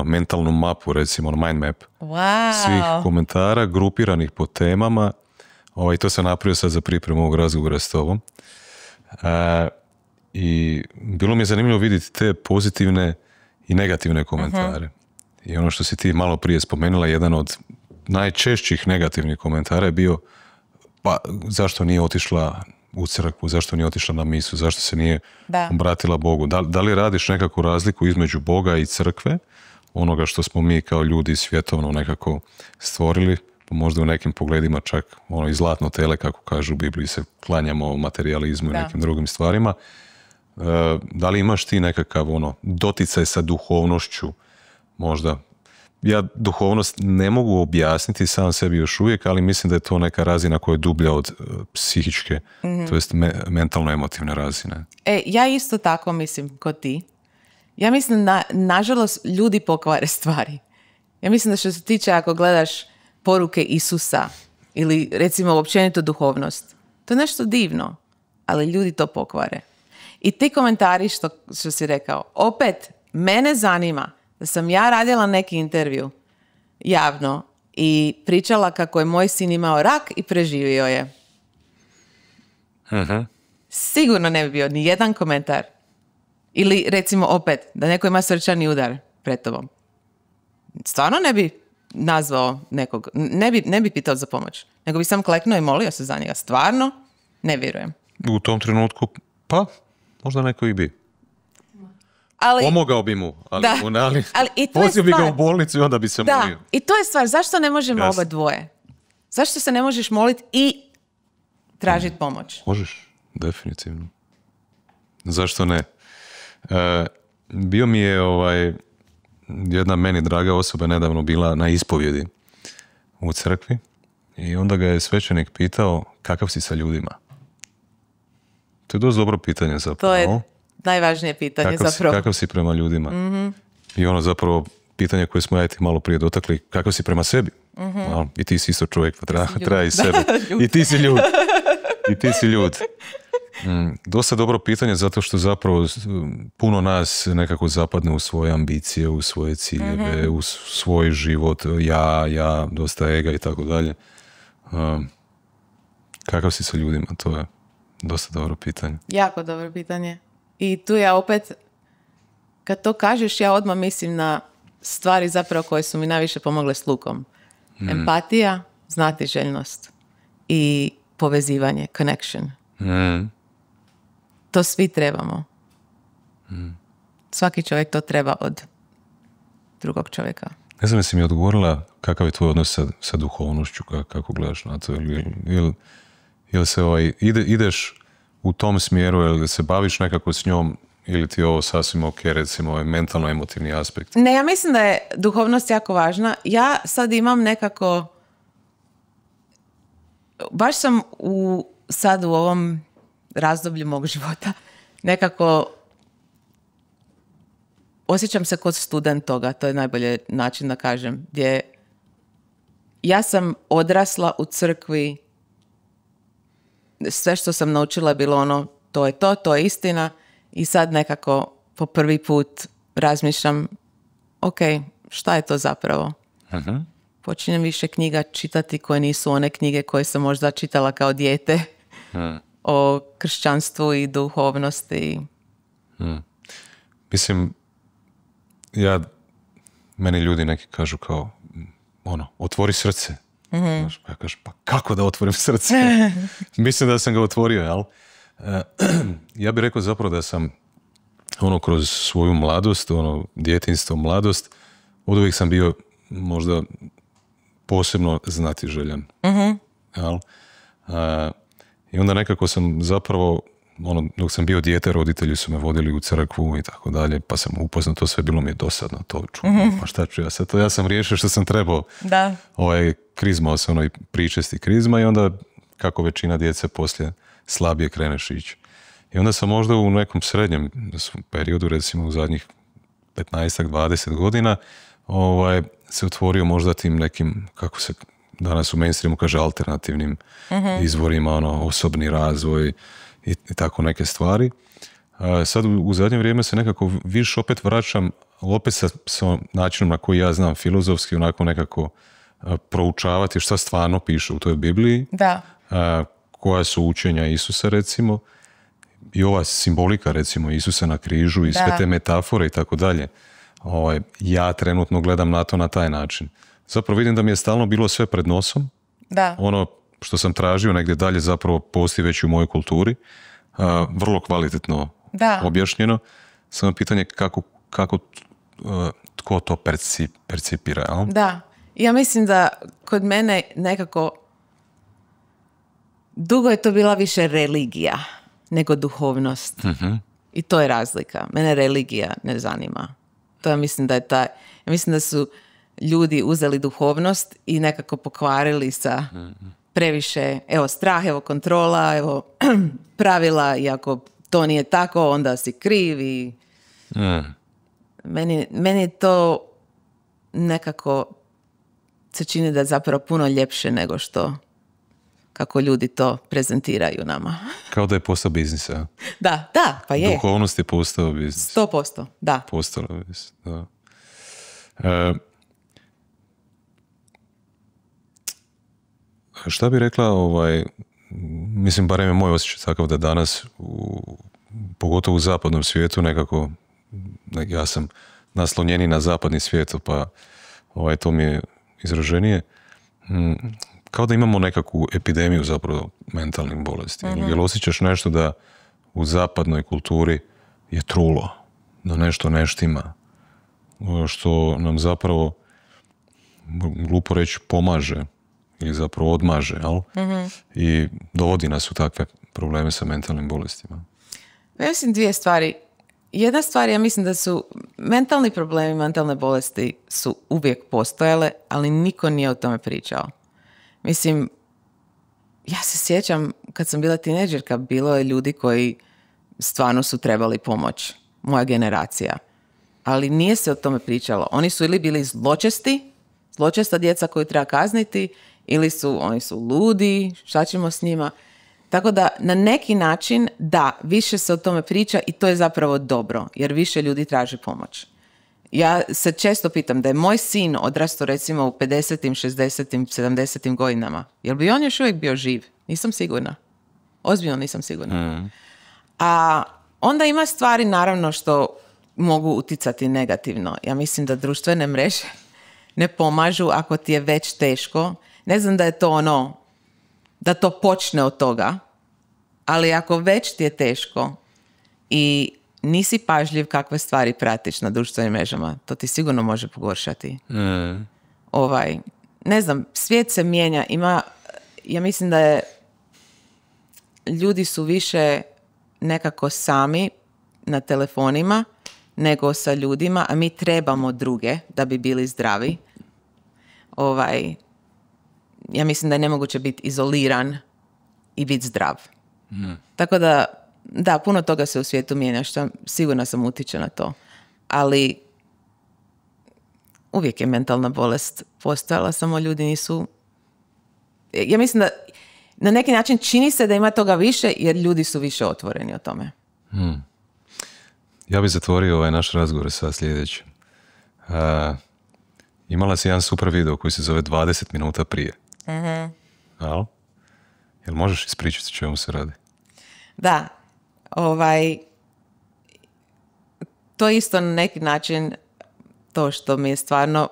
B: mentalnu mapu, recimo mind map.
A: Wow.
B: Svih komentara grupiranih po temama. To sam napravio sad za pripremu ovog razgovora s tobom. I bilo mi je zanimljivo vidjeti te pozitivne i negativne komentare. I ono što si ti malo prije spomenula, jedan od najčešćih negativnih komentara je bio pa zašto nije otišla u crkvu, zašto nije otišla na misu, zašto se nije obratila Bogu. Da li radiš nekakvu razliku između Boga i crkve, onoga što smo mi kao ljudi svjetovno nekako stvorili, pa možda u nekim pogledima čak i zlatno tele, kako kažu u Bibliji, se klanjamo materializmu i nekim drugim stvarima. Da li imaš ti nekakav doticaj sa duhovnošću možda? Ja duhovnost ne mogu objasniti sam sebi još uvijek, ali mislim da je to neka razina koja je dublja od psihičke, to jest mentalno-emotivne razine.
A: Ja isto tako mislim kod ti. Ja mislim da, nažalost, ljudi pokvare stvari. Ja mislim da što se tiče, ako gledaš poruke Isusa ili recimo općenito duhovnost, to je nešto divno, ali ljudi to pokvare. I ti komentari što si rekao, opet, mene zanima da sam ja radila neki intervju javno i pričala kako je moj sin imao rak i preživio je. Sigurno ne bi bio ni jedan komentar. Ili recimo opet, da neko ima srčani udar pred tobom. Stvarno ne bi nazvao nekog, ne bi pitao za pomoć. Nego bi sam kleknuo i molio se za njega. Stvarno ne vjerujem.
B: U tom trenutku, pa, možda neko i bi. Pomogao bi mu, ali vozio bi ga u bolnicu i onda bi se molio.
A: I to je stvar, zašto ne možemo oba dvoje? Zašto se ne možeš moliti i tražiti pomoć?
B: Možeš, definitivno. Zašto ne? bio mi je jedna meni draga osoba nedavno bila na ispovjedi u crkvi i onda ga je svećenik pitao kakav si sa ljudima. To je dosta dobro pitanje zapravo.
A: To je najvažnije pitanje zapravo.
B: Kakav si prema ljudima. I ono zapravo pitanje koje smo ja i ti malo prije dotakli, kakav si prema sebi. I ti si isto čovjek, pa treba i sebe. I ti si ljud. I ti si ljud. Dosta dobro pitanje zato što zapravo puno nas nekako zapadne u svoje ambicije, u svoje ciljeve, u svoj život, ja, dosta ega i tako dalje. Kakav si sa ljudima, to je dosta dobro pitanje.
A: Jako dobro pitanje. I tu ja opet, kad to kažeš, ja odmah mislim na stvari zapravo koje su mi najviše pomogle s Lukom. Empatija, znatiželjnost i povezivanje, connection. To svi trebamo. Svaki čovjek to treba od drugog čovjeka.
B: Ne znam jesi mi odgovorila kakav je tvoj odnos sa duhovnošću, kako gledaš na to? Ili se ideš u tom smjeru, ili se baviš nekako s njom, ili ti je ovo sasvim ok, recimo ovaj mentalno-emotivni aspekt?
A: Ne, ja mislim da je duhovnost jako važna. Ja sad imam nekako, baš sam sad u ovom razdoblju mog života nekako osjećam se kod student toga, to je najbolji način da kažem, gdje ja sam odrasla u crkvi, sve što sam naučila je bilo ono, to je istina i sad nekako po prvi put razmišljam, ok, šta je to zapravo? Počinjem više knjiga čitati koje nisu one knjige koje sam možda čitala kao dijete o kršćanstvu i duhovnosti.
B: Mislim, meni ljudi neki kažu kao, otvori srce. Ja kažem, pa kako da otvorim srce? Mislim da sam ga otvorio, jel? Ja bih rekao zapravo da sam kroz svoju mladost, djetinjstvo, mladost, od uvijek sam bio možda posebno znatiželjan. Jel? I onda nekako sam zapravo, dok sam bio dijete, roditelji su me vodili u crkvu i tako dalje, pa sam upoznao to sve, bilo mi je dosadno to čuo. Pa šta ću ja sad? To ja sam riješio što sam trebao.
A: Da.
B: Krizmao se pričesti krizma i onda kako većina djece poslije slabije kreneš ići. I onda sam možda u nekom srednjem periodu, recimo u zadnjih 15-20 godina, se otvorio možda tim nekim, kako se danas u mainstreamu kaže, alternativnim izvorima, osobni razvoj i tako neke stvari. Sad u zadnje vrijeme se nekako više opet vraćam, opet sa načinom na koji ja znam filozofski, onako nekako proučavati šta stvarno piše u toj Bibliji, koja su učenja Isusa recimo, i ova simbolika recimo Isusa na križu i sve te metafore i tako dalje. Ja trenutno gledam na to na taj način. Zapravo vidim da mi je stalno bilo sve pred nosom.
A: Da.
B: Ono što sam tražio negdje dalje zapravo postoji već u mojoj kulturi. Vrlo kvalitetno objašnjeno. Samo pitanje kako tko to percipira. Jel?
A: Da. Ja mislim da kod mene nekako dugo je to bila više religija nego duhovnost. I to je razlika. Mene religija ne zanima. To ja mislim da je ja mislim da su ljudi uzeli duhovnost i nekako pokvarili sa previše, strah, kontrola, pravila, i ako to nije tako, onda si kriv i meni to nekako se čini da je zapravo puno ljepše nego što kako ljudi to prezentiraju nama.
B: Kao da je postao biznis, a?
A: Da, pa je.
B: Duhovnost je postao biznis.
A: 100%, da.
B: Postao biznis, da. Šta bi rekla, mislim, barem je moj osjećaj takav da danas, pogotovo u zapadnom svijetu, nekako, ja sam naslonjeni na zapadni svijet, pa to mi je izraženije, kao da imamo nekakvu epidemiju zapravo mentalnih bolesti. Jel osjećaš nešto da u zapadnoj kulturi je trulo, da nešto ne štima, što nam zapravo, glupo reći, pomaže ili zapravo odmaže, jel? I dovodi nas u takve probleme sa mentalnim bolestima.
A: Ja mislim dvije stvari. jedna stvar, ja mislim da su mentalni problemi, mentalne bolesti su uvijek postojale, ali niko nije o tome pričao. Mislim, ja se sjećam kad sam bila tineđerka, bilo je ljudi koji stvarno su trebali pomoć. Moja generacija. Ali nije se o tome pričalo. Oni su ili bili zločesta djeca koju treba kazniti, ili oni su ludi, šta ćemo s njima. Tako da na neki način, da, više se o tome priča i to je zapravo dobro, jer više ljudi traži pomoć. Ja se često pitam da je moj sin odrastao recimo u 50. 60. 70. godinama. Jel bi on još uvijek bio živ? Nisam sigurna. Ozbiljno nisam sigurna. A onda ima stvari naravno što mogu uticati negativno. Ja mislim da društvene mreže ne pomažu ako ti je već teško. Ne znam da je to da to počne od toga, ali ako već ti je teško i nisi pažljiv kakve stvari pratiš na društvenim mrežama, to ti sigurno može pogoršati. Ne znam, svijet se mijenja. Ja mislim da ljudi su više nekako sami na telefonima nego sa ljudima, a mi trebamo druge da bi bili zdravi. Ja mislim da je nemoguće biti izoliran i biti zdrav. Tako da, puno toga se u svijetu mijenja, što sigurno sam utiče na to. Ali uvijek je mentalna bolest postojala, samo ljudi nisu... Ja mislim da na neki način čini se da ima toga više, jer ljudi su više otvoreni o tome.
B: Ja bih zatvorio ovaj naš razgovor sa sljedećim. Imala si jedan super video koji se zove 20 minuta prije. Jel možeš ispričati o čemu se radi?
A: Da. To isto na neki način to što mi je stvarno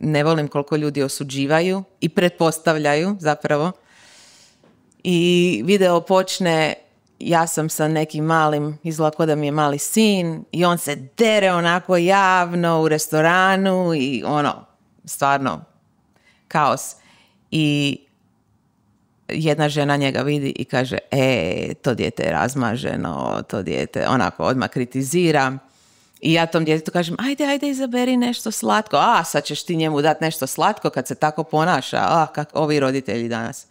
A: ne volim koliko ljudi osuđivaju i pretpostavljaju zapravo. I video počne, ja sam sa nekim malim, izgleda kao da mi je mali sin i on se dere onako javno u restoranu i stvarno kaos. I jedna žena njega vidi i kaže, to dijete je razmaženo, to dijete onako odmah kritizira. I ja tom djetetu kažem, ajde izaberi nešto slatko. Sad ćeš ti njemu dati nešto slatko kad se tako ponaša. Ovi roditelji danas.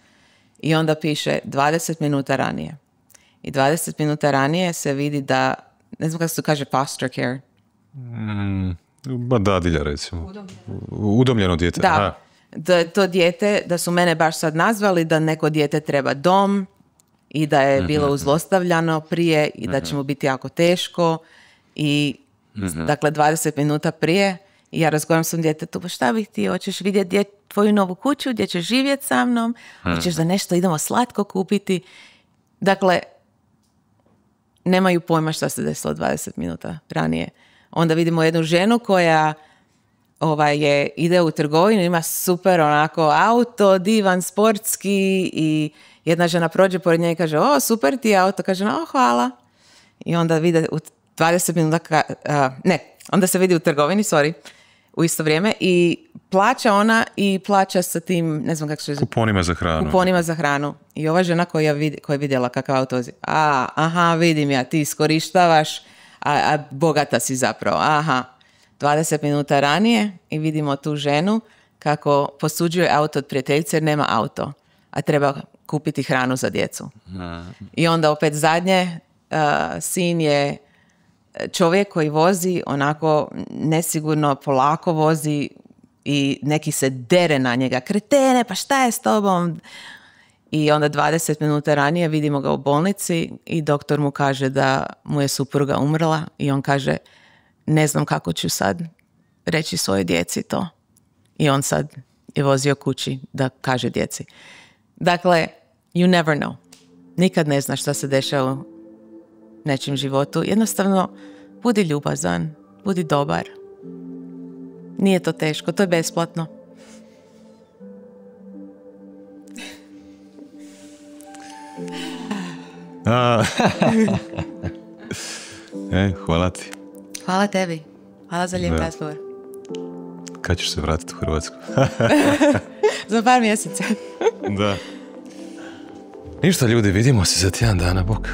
A: I onda piše 20 minuta ranije. I 20 minuta ranije se vidi da, ne znam kako se kaže foster care.
B: Dadilja recimo. Udomljeno dijete.
A: Da. Da to dijete, da su mene baš sad nazvali da neko dijete treba dom i da je bilo uzlostavljano prije i da će mu biti jako teško i dakle 20 minuta prije i ja razgovaram s tom djetetu, pa šta bih ti, hoćeš vidjeti tvoju novu kuću gdje ćeš živjeti sa mnom, hoćeš da nešto idemo slatko kupiti. Dakle, nemaju pojma šta se desilo 20 minuta ranije. Onda vidimo jednu ženu koja ide u trgovinu, ima super onako auto, divan, sportski i jedna žena prođe pored nje i kaže, super ti je auto, kaže, hvala. I onda vide u 20 minuta, onda se vidi u trgovini, u isto vrijeme i plaća ona i plaća sa tim, ne znam kako se zove. Kuponima za hranu. I ova žena koja je vidjela kakav auto vozi, vidim ja, ti iskorištavaš, a bogata si zapravo, 20 minuta ranije i vidimo tu ženu kako posuđuje auto od prijateljice jer nema auto, a treba kupiti hranu za djecu. I onda opet zadnje, sin je čovjek koji vozi onako nesigurno, polako vozi i neki se dere na njega. Kretene, pa šta je s tobom? I onda 20 minuta ranije vidimo ga u bolnici i doktor mu kaže da mu je supruga umrla i on kaže, ne znam kako ću sad reći svojoj djeci to. I on sad je vozio kući da kaže djeci. Dakle, you never know. Nikad ne znaš šta se dešava u nečim životu. Jednostavno, budi ljubazan, budi dobar. Nije to teško, to je besplatno.
B: Hvala ti.
A: Hvala tebi. Hvala za lijep razgovor.
B: Kad ćeš se vratiti u Hrvatsku?
A: Za par mjeseca.
B: Da. Ništa ljudi, vidimo se za tjedan dana, bok.